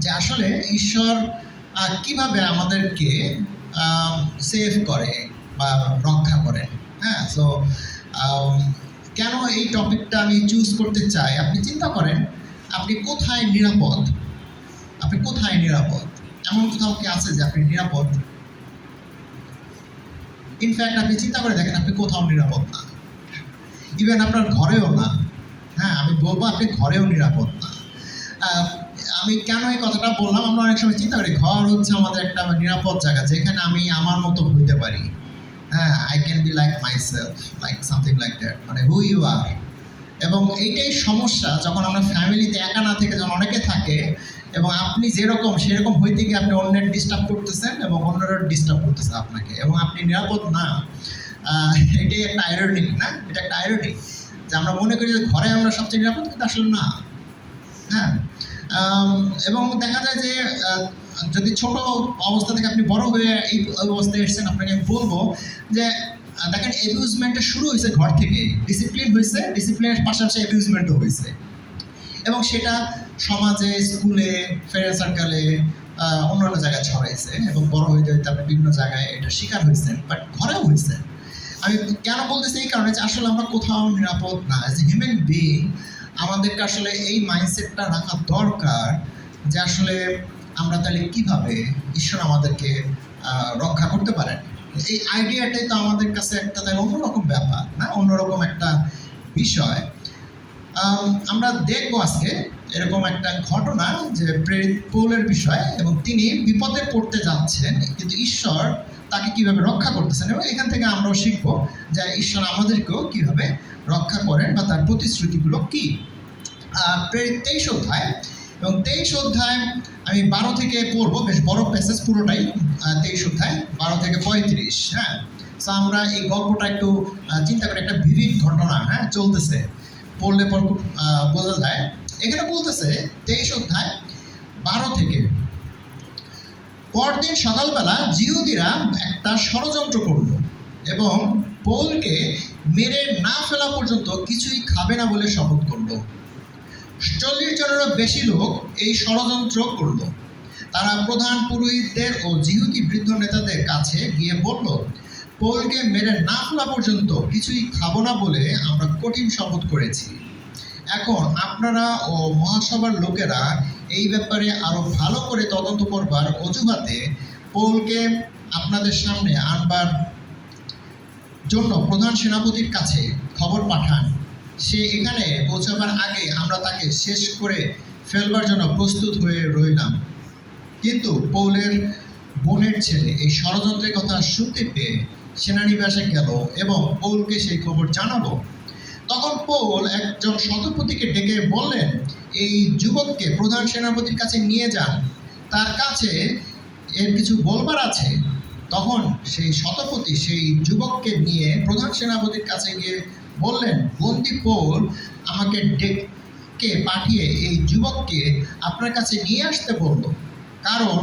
যে আসলে ঈশ্বর কিভাবে আমাদেরকে সেভ করে বা রক্ষা করে। হ্যাঁ, সো কেন এই টপিকটা আমি চুজ করতে চাই, আপনি চিন্তা করেন আপনি কোথায় নিরাপদ। আপনি কোথায় নিরাপদ? এমন কোথাও কি আছে যে আপনি নিরাপদ? ইনফ্যাক্ট আপনি চিন্তা করে দেখেন, আপনি কোথাও নিরাপদ না, ইভেন আপনার ঘরেও না। হ্যাঁ, আমি বলবো আপনি ঘরেও নিরাপদ না। আমি কেন এই কথাটা বললাম, আমরা অনেক সময় চিন্তা করি ঘর হচ্ছে আমাদের একটা নিরাপদ জায়গা, যেখানে আমি আমার মতো হইতে পারি। হ্যাঁ, I can be like myself, like something like that, মানে হু ইউ আর। এবং এইটাই সমস্যা, যখন আমরা ফ্যামিলিতে একা না থেকে যখন অনেকে থাকে, এবং আপনি যেরকম সেরকম হইতে গিয়ে আপনি অন্যের ডিস্টার্ব করতেছেন এবং অন্যরা ডিস্টার্ব করতেছে আপনাকে, এবং আপনি নিরাপদ না। এটাই একটা আইরনিক না, এটা একটা আইরনিক যে আমরা মনে করি যে ঘরে আমরা সবচেয়ে নিরাপদ, কিন্তু আসলে না। হ্যাঁ, এবং দেখা যায় যে যদি ছোট অবস্থা থেকে আপনি বড় হয়ে এই অবস্থায় এসেছেন, আপনাকে আমি বলবো যে দেখেন, অ্যাবিউজমেন্টটা শুরু হয়েছে ঘর থেকে, ডিসিপ্লিন হয়েছে, ডিসিপ্লিনের পাশাপাশি অ্যাবিউজমেন্টও হয়েছে, এবং সেটা সমাজে, স্কুলে, ফ্রেন্ড সার্কেলে, অন্যান্য জায়গায় ছড়াইছে, এবং বড় হইতে হইতে আপনি বিভিন্ন জায়গায় এটা শিকার হয়েছেন, বাট ঘরেও হয়েছে। আমি কেন বলতেছি, এই কারণে যে আসলে আমরা কোথাও নিরাপদ না। অ্যাজ এ হিউম্যান বিইং আমাদেরকে আসলে এই মাইন্ডসেটটা রাখা দরকার যে আসলে আমরা তাহলে কীভাবে ঈশ্বর আমাদেরকে রক্ষা করতে পারেন। এই আইডিয়াটাই তো আমাদের কাছে একটা তাহলে অন্যরকম ব্যাপার না, অন্যরকম একটা বিষয়। আমরা দেখবো আজকে এরকম একটা ঘটনা, যে প্রেরিত পৌলের বিষয়, এবং তিনি বিপদে পড়তে যাচ্ছেন, কিন্তু ঈশ্বর তাকে কিভাবে রক্ষা করতেছেন, এবং এখান থেকে আমরাও শিখবো যে ঈশ্বর আমাদেরকেও কিভাবে রক্ষা করেন বা তার প্রতিশ্রুতিগুলো কি। প্রেরিত 23 অধ্যায়, এবং 23 অধ্যায় আমি 12 থেকে পড়বো, বেশ বড় প্যাসেজ পুরোটাই। 23 অধ্যায় 12 থেকে 35। হ্যাঁ, তো আমরা এই গল্পটা একটু চিন্তা করি, একটা ভিভিড ঘটনা হ্যাঁ চলতেছে, পড়লে পর খুব বোঝা যায়। এখানে বলতেছে 23 অধ্যায় 12 থেকে, পরদিন সকালবেলা জিহুদীরা একটা ষড়যন্ত্র করল এবং পৌলকে মেরে না ফেলা পর্যন্ত কিছুই খাবে না বলে শপথ করল। 40 জনেরও বেশি লোক এই ষড়যন্ত্র করল। তারা প্রধান পুরোহিতদের ও জিহুদি বৃদ্ধ নেতাদের কাছে গিয়ে বলল, পৌলকে মেরে না ফেলা পর্যন্ত কিছুই খাবো না বলে আমরা কঠিন শপথ করেছি। এখন আপনারা ও মহাসভার লোকেরা এই ব্যাপারে আরো ভালো করে তদন্ত করবার অজুহাতে পৌলকে আপনাদের সামনে আনবার জন্য প্রধান সেনাপতির কাছে খবর পাঠান। সে এখানে পৌঁছাবার আগে আমরা তাকে শেষ করে ফেলবার জন্য প্রস্তুত হয়ে রইলাম। কিন্তু পৌলের বোনের ছেলে এই ষড়যন্ত্রের কথা শুনতে পেয়ে সেনানিবাসে গেল এবং পৌলকে সেই খবর জানালো। তখন পৌল একজন শতপতিকে ডেকে বললেন, এই যুবককে প্রধান সেনাপতির কাছে নিয়ে যান, তার কাছে এর কিছু বলবার আছে। তখন সেই শতপতি সেই যুবককে নিয়ে প্রধান সেনাপতির কাছে গিয়ে বললেন, বন্দী পৌল আমাকে ডেকে পাঠিয়ে এই যুবককে আপনার কাছে নিয়ে আসতে বলল, কারণ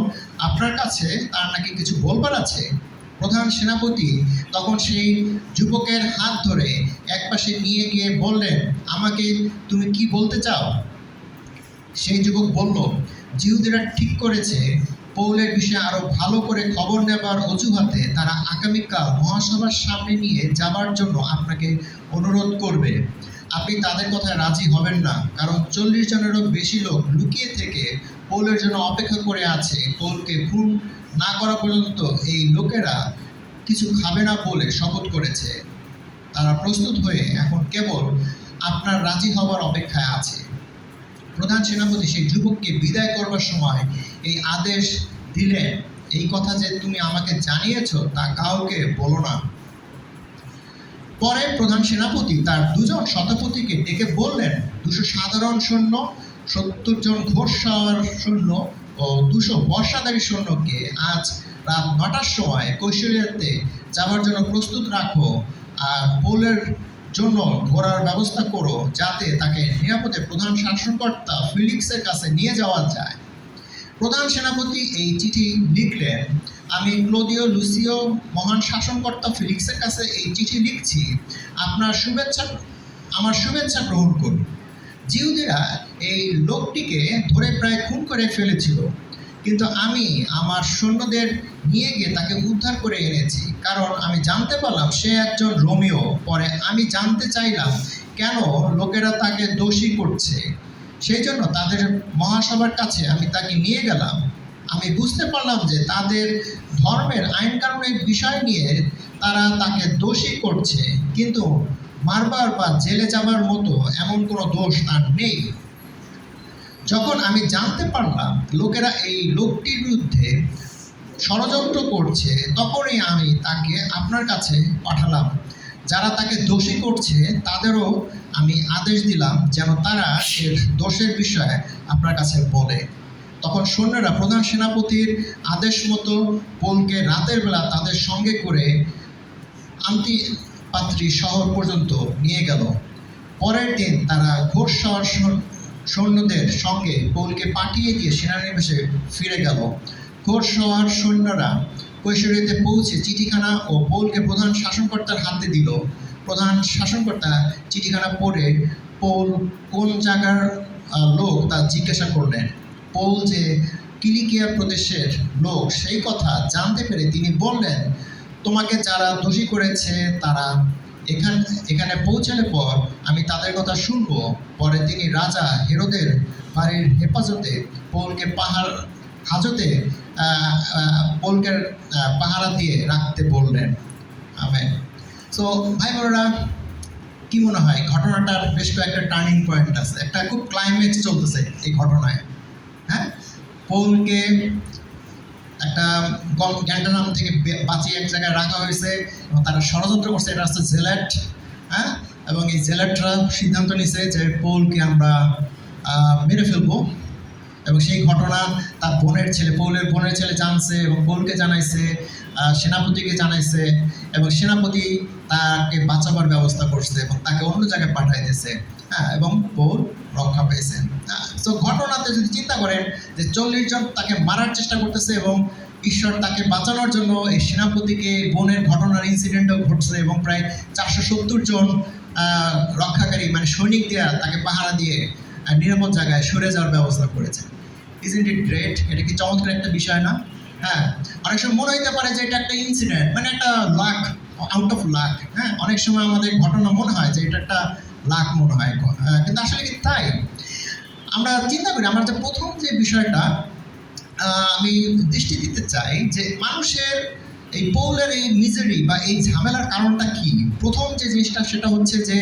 আপনার কাছে তার নাকি কিছু বলবার আছে। প্রধান সেনাপতি তখন সেই যুবকের হাত ধরে একপাশে নিয়ে গিয়ে বললেন, আমাকে তুমি কি বলতে চাও? সেই যুবক বলল, জিহুদীরা ঠিক করেছে পৌলের বিষয়ে আরো ভালো করে খবর নেবার অজুহাতে তারা আগামীকাল মহাসভার সামনে নিয়ে যাবার জন্য আপনাকে অনুরোধ করবে। আপনি তাদের কথায় রাজি হবেন না, কারণ 40 জনেরও বেশি লোক লুকিয়ে থেকে পৌলের জন্য অপেক্ষা করে আছে। পৌলকে খুন না করা পর্যন্ত এই লোকেরা কিছু খাবে না বলে শপথ করেছে। তারা প্রস্তুত হয়ে এখন কেবল আপনার রাজি হবার অপেক্ষায় আছে। প্রধান সেনাপতি সেই যুবককে বিদায় করবার সময় এই আদেশ দিলেন, এই কথা যে তুমি আমাকে জানিয়েছ তা কাউকে বলো না। পরে প্রধান সেনাপতি তার 2 জন শতপতিকে ডেকে বললেন, 200 সাধারণ সৈন্য, 70 জন ঘোড়সওয়ার সৈন্য ও 200 বর্ষাধারী সৈন্যকে আজ রাত 9টার সময় কৈশরিয়াতে যাওয়ার জন্য প্রস্তুত রাখো, আর পৌলের জন্য ঘোড়ার ব্যবস্থা করো, যাতে তাকে নিরাপদে প্রধান শাসনকর্তা ফিলিক্সের কাছে নিয়ে যাওয়া যায়। প্রধান সেনাপতি এই চিঠি লিখলেন, আমি ক্লোদিও লুসিও মহান শাসনকর্তা ফিলিক্সের কাছে এই চিঠি লিখছি, আমার শুভেচ্ছা গ্রহণ করুন। জিহুদীরা এই লোকটিকে ধরে প্রায় খুন করে ফেলেছিল, কিন্তু আমি আমার সৈন্যদের নিয়ে গিয়ে তাকে উদ্ধার করে এনেছি, কারণ আমি জানতে পারলাম সে একজন রোমীয়। পরে আমি জানতে চাইলাম কেন লোকেরা তাকে দোষী করছে, সেই জন্য তাদের মহাসভার কাছে আমি তাকে নিয়ে গেলাম। আমি বুঝতে পারলাম যে তাদের ধর্মের আইন কানুনের বিষয় নিয়ে তারা তাকে দোষী করছে, কিন্তু মারবার বা জেলে যাবার মতো এমন কোনো দোষ তার নেই। যখন আমি জানতে পারলাম লোকেরা এই লোকটির বিরুদ্ধে ষড়যন্ত্র করছে, তখনই আমি তাকে আপনার কাছে পাঠালাম। যারা তাকে দোষী করছে তাদেরও আমি আদেশ দিলাম যেন তারা এর দোষের বিষয়ে আপনার কাছে বলে। তখন সৈন্যরা প্রধান সেনাপতির আদেশ মতো পৌলকে রাতের বেলা তাদের সঙ্গে করে আন্তিপাত্রি শহর পর্যন্ত নিয়ে গেল। পরের দিন তারা ঘোড়সওয়ার সৈন্যদের সঙ্গে পৌলকে পাঠিয়ে দিয়ে সেনানিবাসে ফিরে গেল। ঘোড়সওয়ার সৈন্যরা কৈশরিয়াতে পৌঁছে চিঠিখানা ও পৌলকে প্রধান শাসনকর্তার হাতে দিল। প্রধান শাসনকর্তা চিঠিখানা পড়ে পৌল কোন জায়গার লোক তা জিজ্ঞাসা করলেন। পৌল যে কিলিকিয়া প্রদেশের লোক সেই কথা জানতে পেরে তিনি বললেন, তোমাকে যারা দোষী করেছে তারা এখানে পৌঁছালে পর আমি তাদের কথা শুনবো। পরে তিনি রাজা হেরোদের বাড়ির হেফাজতে পৌলকে পাহারা দিয়ে রাখতে বললেন। আমেন। সো ভাই বোনেরা, কি মনে হয় ঘটনাটার বেশ কয়েকটা টার্নিং পয়েন্ট আছে, একটা খুব ক্লাইম্যাক্স চলতেছে এই ঘটনায়। হ্যাঁ, পৌলকে একটা গ্যান্টানাম থেকে বাঁচিয়ে এক জায়গায় রাখা হয়েছে এবং তারা ষড়যন্ত্র করছে, এটা হচ্ছে জেলেট। হ্যাঁ, এবং এই জেলেটরা সিদ্ধান্ত নিছে যে পৌলকে আমরা মেরে ফেলবো, এবং সেই ঘটনা তার পৌলের বোনের ছেলে জানছে এবং পৌলকে জানাইছে, সেনাপতিকে জানাইছে, এবং সেনাপতি তাকে বাঁচাবার ব্যবস্থা করছে এবং তাকে অন্য জায়গায় পাঠাই দিয়েছে। হ্যাঁ, এবং পৌল রক্ষা পেয়েছেন। তো ঘটনাতে যদি চিন্তা করেন যে 40 জন তাকে মারার চেষ্টা করতেছে এবং ঈশ্বর তাকে বাঁচানোর জন্য এই সেনাপতিকে বোনের ঘটনার ইনসিডেন্টও ঘটছে এবং প্রায় 470 জন রক্ষাকারী মানে সৈনিক দেওয়া তাকে পাহারা দিয়ে নিরাপদ জায়গায় সরে যাওয়ার ব্যবস্থা করেছে। Isn't it great? এটা কি চমৎকার একটা বিষয় না? হ্যাঁ, অনেক সময় মনে হইতে পারে যে এটা একটা ইনসিডেন্ট, মানে একটা লাক, আউট অফ লাক। হ্যাঁ, অনেক সময় আমাদের ঘটনা মনে হয় যে এটা একটা লাক মনে হয়, কিন্তু আসলে কি তাই? আমরা চিন্তা করি, আমার যে প্রথম যে বিষয়টা আমি দৃষ্টি দিতে চাই যে মানুষের এই পৌলের এই মিজারি বা এই ঝামেলার কারণটা কি। প্রথম যে জিনিসটা সেটা হচ্ছে যে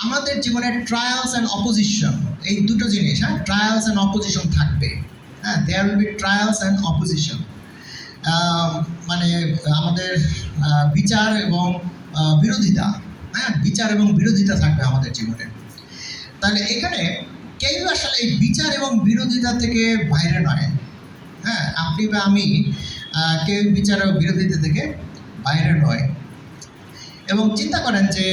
আমাদের জীবনে ট্রায়ালস অ্যান্ড অপোজিশন, এই দুটো জিনিস, হ্যাঁ, ট্রায়ালস অ্যান্ড অপোজিশন থাকবে। হ্যাঁ, there will be trials and opposition. মানে আমাদের বিচার এবং বিরোধিতা, হ্যাঁ, বিচার এবং বিরোধিতা থাকবে আমাদের জীবনে। তাহলে এখানে কেউ আসলে এই বিচার এবং বিরোধিতা থেকে বাইরে নয়। হ্যাঁ, আপনি বা আমি কেউ বিচার এবং বিরোধিতা থেকে বাইরে নয়। এবং চিন্তা করেন যে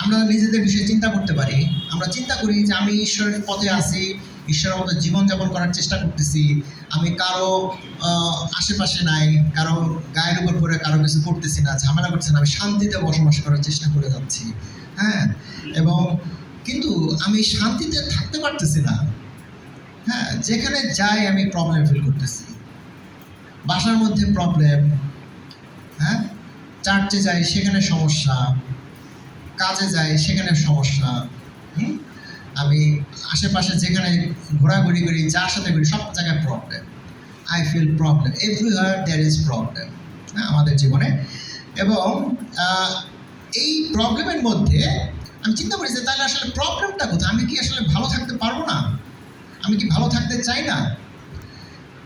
আমরা নিজেদের বিষয়ে চিন্তা করতে পারি। আমরা চিন্তা করি যে আমি ঈশ্বরের পথে আছি, ঈশ্বরের মতো জীবনযাপন করার চেষ্টা করতেছি, আমি কারো আশেপাশে নাই, কারো গায়ের উপর পরে কারো কিছু করতেছি না, ঝামেলা করতেছি না, আমি শান্তিতে বসবাস করার চেষ্টা করে যাচ্ছি। হ্যাঁ, এবং কিন্তু আমি শান্তিতে থাকতে পারতেছি না। হ্যাঁ, যেখানে যাই আমি প্রবলেম ফিল করতেছি, বাসার মধ্যে প্রবলেম, হ্যাঁ, চার্চে যাই সেখানে সমস্যা, কাজে যাই সেখানে সমস্যা, আমি আশেপাশে যেখানে ঘোরাঘুরি করি, যার সাথে করি, সব জায়গায় problem. I feel problem everywhere, there is problem আমাদের জীবনে। এবং এই প্রবলেমের মধ্যে আমি চিন্তা করি যে তাহলে আসলে প্রবলেমটা কোথায়? আমি কি আসলে ভালো থাকতে পারবো না? আমি কি ভালো থাকতে চাই না?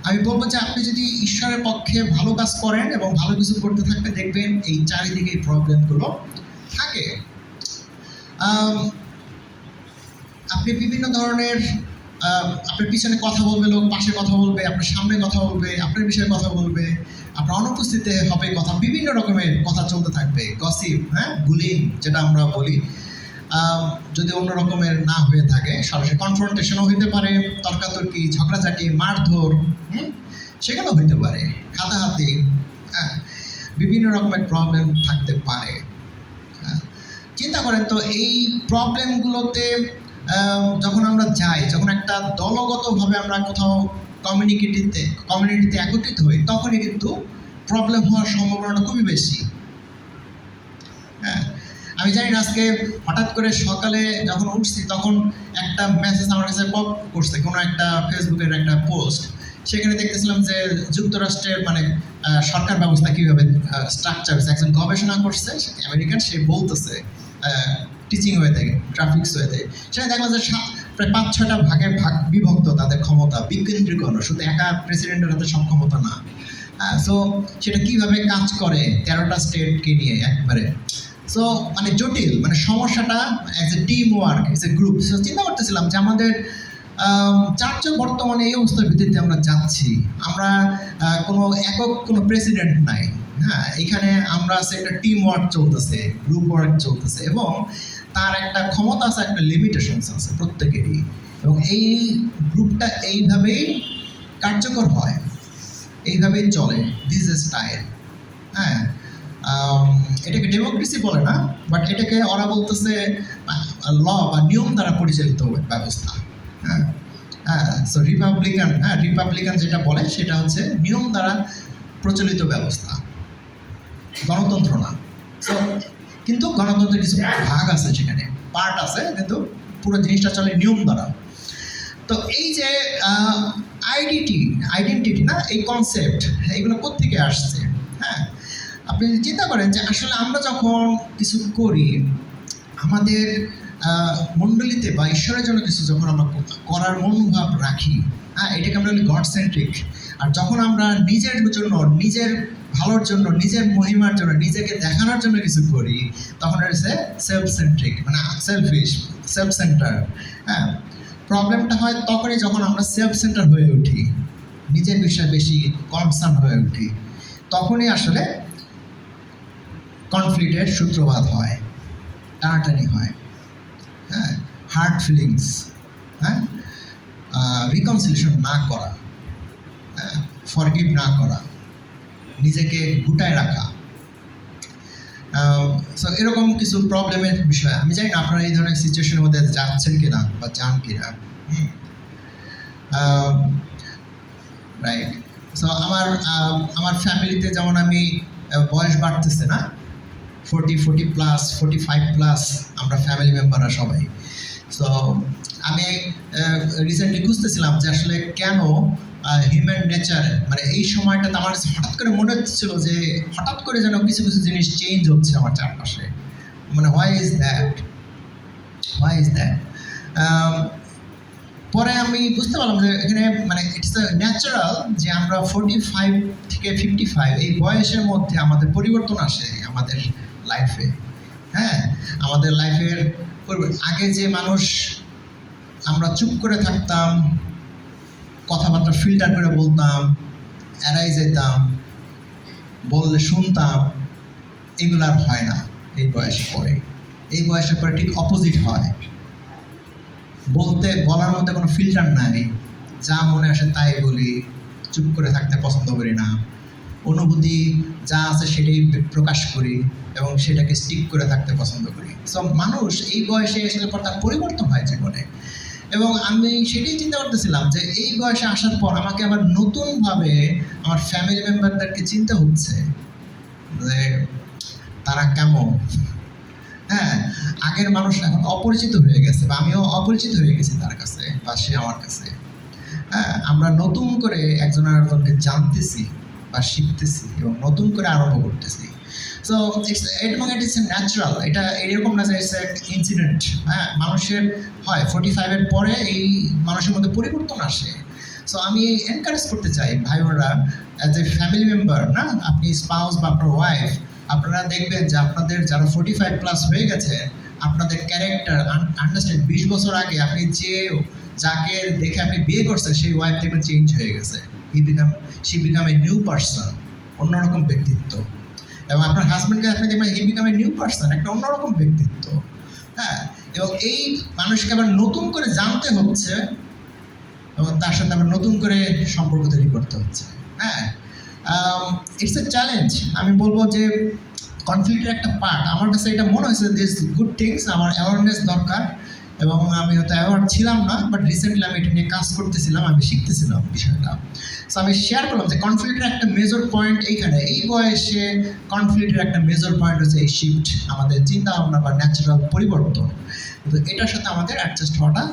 আমি বলবো যে আপনি যদি ঈশ্বরের পক্ষে ভালো কাজ করেন এবং ভালো কিছু করতে থাকবে, দেখবেন এই চারিদিকে এই প্রবলেমগুলো থাকে। আপনি বিভিন্ন ধরনের আপনার পিছনে কথা বলবে লোক, পাশে কথা বলবে, আপনার সামনে কথা বলবে, আপনার বিষয়ে কথা বলবে, আপনার অনুপস্থিতিতে হবে কথা, বিভিন্ন রকমের কথা চলতে থাকবে, গসিপ, হ্যাঁ, বুলিং যেটা আমরা বলি, যদি অন্য রকমের না হয়ে থাকে, সরাসরি কনফ্রন্টেশনও হইতে পারে, তর্কাতর্কি, ঝগড়াঝাটি, মারধর, সেখানেও হইতে পারে, হাতাহাতি, হ্যাঁ, বিভিন্ন রকমের প্রবলেম থাকতে পারে। চিন্তা করেন তো এই প্রবলেমগুলোতে যখন আমরা যাই, যখন একটা দলগতভাবে আমরা কোথাও কমিউনিটিতে একত্রিত হই, তখনই কিন্তু প্রবলেম হওয়ার সম্ভাবনাটা খুবই বেশি। হ্যাঁ, আমি জানি না, আজকে হঠাৎ করে সকালে যখন উঠছি তখন একটা মেসেজ আমার কাছে পপ করছে, কোনো একটা ফেসবুকের একটা পোস্ট। সেখানে দেখতেছিলাম যে যুক্তরাষ্ট্রের মানে সরকার ব্যবস্থা কীভাবে স্ট্রাকচার, একজন গবেষণা করছে আমেরিকান, সে বলতেছে টিচিং হয়ে থাকে, ট্রাফিক্স হয়ে থাকে, সেখানে দেখলাম যে প্রায় 5-6টা ভাগে বিভক্ত তাদের ক্ষমতা, বিকেন্দ্রীকরণ, শুধু একা প্রেসিডেন্টের হাতে সব ক্ষমতা না। সো সেটা কীভাবে কাজ করে 13টা স্টেটকে নিয়ে একবারে। সো মানে জটিল, মানে সমস্যাটা as a team work, as a group. So চিন্তা করতেছিলাম যে আমাদের চার্চও বর্তমানে এই অবস্থার ভিত্তিতে আমরা যাচ্ছি। আমরা কোনো প্রেসিডেন্ট নাই। হ্যাঁ, এখানে আমরা আছে, একটা টিম ওয়ার্ক চলতেছে, গ্রুপ ওয়ার্ক চলতেছে, এবং তার একটা ক্ষমতা আছে, একটা লিমিটেশনস আছে প্রত্যেকেরই, এবং এই গ্রুপটা এইভাবেই কার্যকর হয়, এইভাবেই চলে। This is style. হ্যাঁ, এটাকে ডেমোক্রেসি বলে না, বাট এটাকে ওরা বলতেছে ল বা নিয়ম দ্বারা পরিচালিত ব্যবস্থা। হ্যাঁ, সো রিপাবলিকান যেটা বলে সেটা হচ্ছে নিয়ম দ্বারা প্রচলিত ব্যবস্থা, গণতন্ত্র না। সো কিন্তু গণতন্ত্রের কিছু ভাগ আছে, সেখানে পার্ট আছে, কিন্তু পুরো জিনিসটা চলে নিয়ম দ্বারা। তো এই যে আইডেন্টিটি না, এই কনসেপ্ট, এগুলো কোত্থেকে আসছে? হ্যাঁ, আপনি চিন্তা করেন যে আসলে আমরা যখন কিছু করি, আমাদের মণ্ডলীতে বা ঈশ্বরের জন্য কিছু যখন আমরা করার মনোভাব রাখি, হ্যাঁ, এটাকে আমরা বলি গড সেন্ট্রিক। আর যখন আমরা নিজের জন্য, নিজের ভালোর জন্য, নিজের মহিমার জন্য, নিজেকে দেখানোর জন্য কিছু করি, তখন এটা হচ্ছে সেলফ সেন্ট্রিক, মানে সেলফিশ, সেলফ সেন্টার। হ্যাঁ, প্রবলেমটা হয় তখনই যখন আমরা সেলফ সেন্টার হয়ে উঠি, নিজের বিষয়ে বেশি কনসার্ন হয়ে উঠি, তখনই আসলে কনফ্লিক্টের সূত্রপাত হয়, টানাটানি হয়। হ্যাঁ, হার্ট ফিলিংস, হ্যাঁ, রিকনসিলিয়েশন না করা, হ্যাঁ, ফরগিভ না করা, নিজেকে গুটায় রাখা। সো এরকম কিছু প্রবলেমের বিষয়। আমি জানি না আপনারা এই ধরনের সিচুয়েশনের মধ্যে যাচ্ছেন কিনা বা যান কিনা। রাইট। সো আমার ফ্যামিলিতে যেমন আমি বয়স বাড়তেছে না, 40+ 45+ আমরা ফ্যামিলি মেম্বাররা সবাই। সো আমি রিসেন্টলি খুঁজতেছিলাম যে আসলে কেন হিউম্যান নেচার, মানে এই সময়টাতে আমার হঠাৎ করে মনে হচ্ছিল যে হঠাৎ করে যেন কিছু কিছু জিনিস চেঞ্জ হচ্ছে আমার চারপাশে। মানে হোয়াই ইজ দ্যাট? পরে আমি বুঝতে পারলাম যে এখানে মানে ইটস ন্যাচারাল যে আমরা 45 থেকে 55 এই বয়সের মধ্যে আমাদের পরিবর্তন আসে আমাদের লাইফে। হ্যাঁ, আমাদের লাইফের আগে যে মানুষ আমরা চুপ করে থাকতাম, কথাবার্তা ফিল্টার করে বলতাম, এড়াই যেতাম, বললে শুনতাম, এগুলো আর হয় না এই বয়সের পরে। এই বয়সের পরে ঠিক অপোজিট হয়, বলার মধ্যে কোনো ফিল্টার নাই, যা মনে আসে তাই বলি, চুপ করে থাকতে পছন্দ করি না, অনুভূতি যা আছে সেটাই প্রকাশ করি এবং সেটাকে স্টিক করে থাকতে পছন্দ করি। সো মানুষ এই বয়সে এসে পর তার পরিবর্তন হয় জীবনে, এবং আমি সেটাই চিন্তা করতেছিলাম যে এই বয়সে আসার পর আমাকে আবার নতুনভাবে আমার ফ্যামিলি মেম্বারদেরকে চিনতে হচ্ছে যে তারা কেমন। হ্যাঁ, আগের মানুষ এখন অপরিচিত হয়ে গেছে, বা আমিও অপরিচিত হয়ে গেছি তার কাছে বা সে আমার কাছে। হ্যাঁ, আমরা নতুন করে একজন আরেকজনকে জানতেছি বা শিখতেছি এবং নতুন করে আরম্ভ করতেছি। সো এবং ইট ইস ন্যাচারাল, এটা এরকম না যে ইটস ইনসিডেন্ট। হ্যাঁ, মানুষের হয় 45-এর পরে এই মানুষের মধ্যে পরিবর্তন আসে। সো আমি এনকারেজ করতে চাই ভাই বোনেরা, অ্যাজ এ ফ্যামিলি মেম্বার, না আপনি স্পাউস বা আপনার ওয়াইফ, আপনারা দেখবেন যে আপনাদের যারা 45+ হয়ে গেছে, আপনাদের ক্যারেক্টার আন্ডারস্ট্যান্ড 20 বছর আগে আপনি যাকে দেখে আপনি বিয়ে করছেন সেই ওয়াইফ দেখবেন চেঞ্জ হয়ে গেছে। She become a new person, অন্যরকম ব্যক্তিত্ব। এবং আপনার হাজব্যান্ডকে আপনি দেখবেন হি বিকাম এ নিউ পার্সন, একটা অন্যরকম ব্যক্তিত্ব। হ্যাঁ, এবং এই মানুষকে আবার নতুন করে জানতে হচ্ছে এবং তার সাথে আবার নতুন করে সম্পর্ক তৈরি করতে হচ্ছে। হ্যাঁ, ইটস এ চ্যালেঞ্জ। আমি বলবো যে কনফ্লিক্টের একটা পার্ট। আমার কাছে এটা মনে হয়েছে দিস গুড থিংস, আমার অ্যাওয়ারনেস দরকার, এবং আমি হয়তো অ্যাওয়ার ছিলাম না, বাট রিসেন্টলি আমি এটা নিয়ে কাজ করতেছিলাম, আমি শিখতেছিলাম বিষয়টা। সো আমি শেয়ার করলাম যে কনফ্লিক্টের একটা মেজর পয়েন্ট এইখানে, এই বয়সে কনফ্লিক্টের একটা মেজর পয়েন্ট হচ্ছে এই শিফট, আমাদের চিন্তা ভাবনা বা ন্যাচারাল পরিবর্তন। কিন্তু এটার সাথে আমাদের অ্যাডজাস্ট হওয়াটা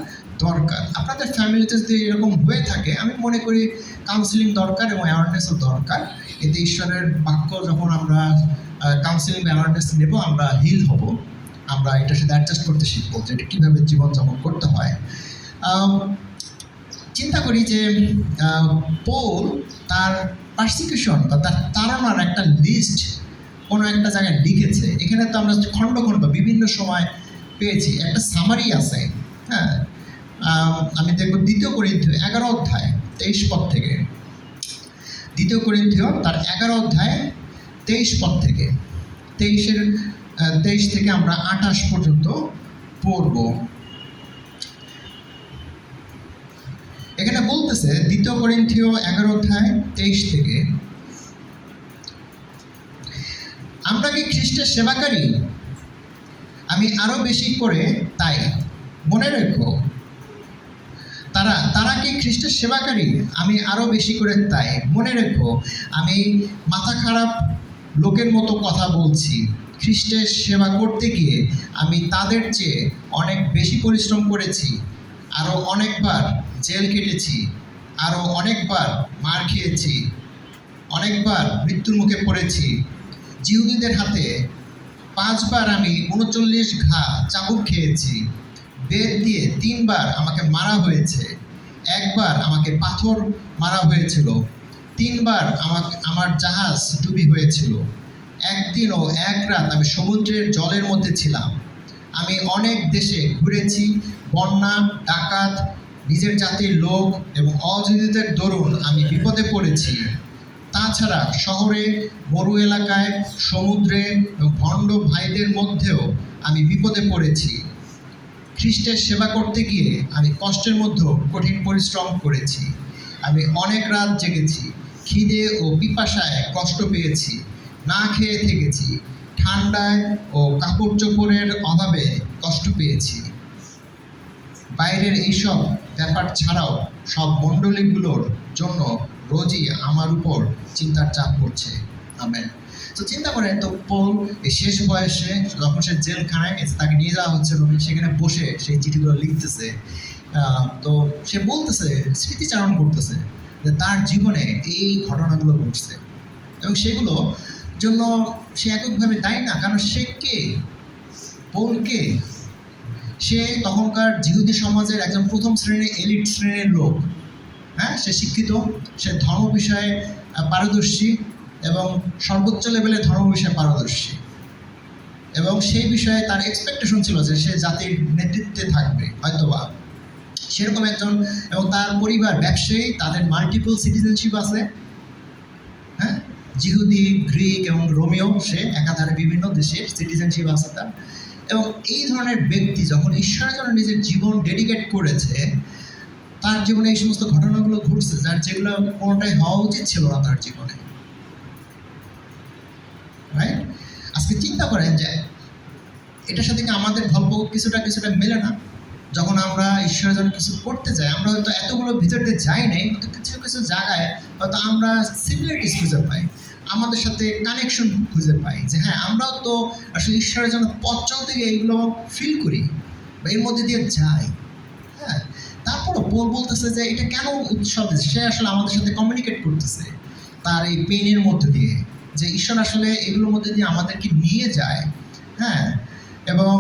দরকার। আপনাদের ফ্যামিলিতে যদি এরকম হয়ে থাকে, আমি মনে করি কাউন্সিলিং দরকার এবং অ্যাওয়ারনেসও দরকার। এতে ঈশ্বরের বাক্য যখন আমরা কাউন্সিলিং অ্যাওয়ারনেস নেব, আমরা হিল হব, আমরা এটার সাথে অ্যাডজাস্ট করতে শিখবো যে এটা কীভাবে জীবনযাপন করতে হয়। চিন্তা করি যে পৌল তার পারসিকিউশন বা তার তাড়নার একটা লিস্ট কোনো একটা জায়গায় লিখেছে। এখানে তো আমরা খণ্ড খণ্ড বিভিন্ন সময় পেয়েছি, একটা সামারি আছে। হ্যাঁ, আমি দেখব 2 করিন্থীয় 11 অধ্যায় 23 পদ থেকে, 2 করিন্থীয় তার 11 অধ্যায় 23 পদ থেকে, 23 থেকে আমরা 28 পর্যন্ত পড়ব। এখানে বলতেছে 2 করিন্থীয় 11 অধ্যায় 23 থেকে, আমরা কি খ্রিস্টের সেবাকারী? আমি আরো বেশি করে তাই। মনে রেখো, তারা কি খ্রিস্টের সেবাকারী? আমি আরো বেশি করে তাই। মনে রেখো, আমি মাথা খারাপ লোকের মতো কথা বলছি। খ্রিস্টের সেবা করতে গিয়ে আমি তাদের চেয়ে অনেক বেশি পরিশ্রম করেছি, আরও অনেকবার জেল কেটেছি, আরও অনেকবার মার খেয়েছি, অনেকবার মৃত্যুর মুখে পড়েছি। জিহুদীদের হাতে 5 বার আমি 39 ঘা চাবুক খেয়েছি। বেত দিয়ে 3 বার আমাকে মারা হয়েছে। 1 বার আমাকে পাথর মারা হয়েছিল। 3 বার আমার জাহাজ ডুবি হয়েছিল। 1 দিন ও 1 রাত আমি সমুদ্রের জলের মধ্যে ছিলাম। আমি অনেক দেশে ঘুরেছি। বন্যা, ডাকাত, নিজের জাতির লোক এবং অজিহুদের দরুন আমি বিপদে পড়েছি। তাছাড়া শহরে, মরু এলাকায়, সমুদ্রে এবং ভণ্ড ভাইদের মধ্যেও আমি বিপদে পড়েছি। খ্রিস্টের সেবা করতে গিয়ে আমি কষ্টের মধ্যেও কঠিন পরিশ্রম করেছি। আমি অনেক রাত জেগেছি, খিদে ও পিপাসায় কষ্ট পেয়েছি, না খেয়ে থেকেছি, ঠান্ডায় ও কাপড় চোপড়ের অভাবে কষ্ট পেয়েছি। বাইরের এইসব ব্যাপার ছাড়াও সব মণ্ডলীগুলোর জন্য রোজই আমার উপর চিন্তার চাপ পড়ছে। আমেন। তো চিন্তা করেন তো, পৌল এই শেষ বয়সে যখন সে জেলখানায় তাকে নিয়ে যাওয়া হচ্ছে রোমে, সেখানে বসে সেই চিঠিগুলো লিখতেছে। তো সে বলতেছে, স্মৃতিচারণ করতেছে যে তার জীবনে এই ঘটনাগুলো ঘটছে এবং সেগুলো জন্য সে এককভাবে দায়ী না। কারণ সে কে? পৌল কে? সে তখনকার জিহুদি সমাজের একজন প্রথম শ্রেণীর এলিট শ্রেণীর লোক। হ্যাঁ, সে শিক্ষিত, সে ধর্ম বিষয়ে পারদর্শী এবং সর্বোচ্চ লেভেলে ধর্ম বিষয়ে পারদর্শী, এবং সেই বিষয়ে তার এক্সপেকটেশন ছিল যে সে জাতির নেতৃত্বে থাকবে হয়তোবা সেরকম একজন। এবং তার পরিবার ব্যবসায়ী, তাদের মাল্টিপল সিটিজেনশিপ আছে। হ্যাঁ, জিহুদি, গ্রিক এবং রোমিও, সে একাধারে বিভিন্ন দেশের সিটিজেনশিপ আছে তার। এবং এই ধরনের ব্যক্তি যখন ঈশ্বরের জন্য নিজের জীবন ডেডিকেট করেছে, তার জীবনে এই সমস্ত ঘটনাগুলো ঘটছে যেগুলো কোনোটাই হওয়া উচিত ছিল না তার জীবনে। রাইট? আজকে চিন্তা করেন যে এটার সাথে কি আমাদের গল্প কিছুটা মেলে না? যখন আমরা ঈশ্বরের জন্য কিছু করতে যাই, আমরা হয়তো এতগুলো ভিতর দিয়ে যাই নাই, কিন্তু কিছু কিছু জায়গায় হয়তো আমরা সিমিলারিটিস খুঁজে পাই, আমাদের সাথে কানেকশন খুঁজে পাই যে হ্যাঁ, আমরাও তো আসলে ঈশ্বরের জন্য পথ চলতে গিয়ে এগুলো ফিল করি বা এর মধ্যে দিয়ে যাই। হ্যাঁ, তারপরও পোল বলতেছে যে এটা কেন উৎসব, সে আসলে আমাদের সাথে কমিউনিকেট করতেছে তার এই পেনের মধ্যে দিয়ে, যে ঈশ্বর আসলে এগুলোর মধ্যে দিয়ে আমাদেরকে নিয়ে যায়। হ্যাঁ, এবং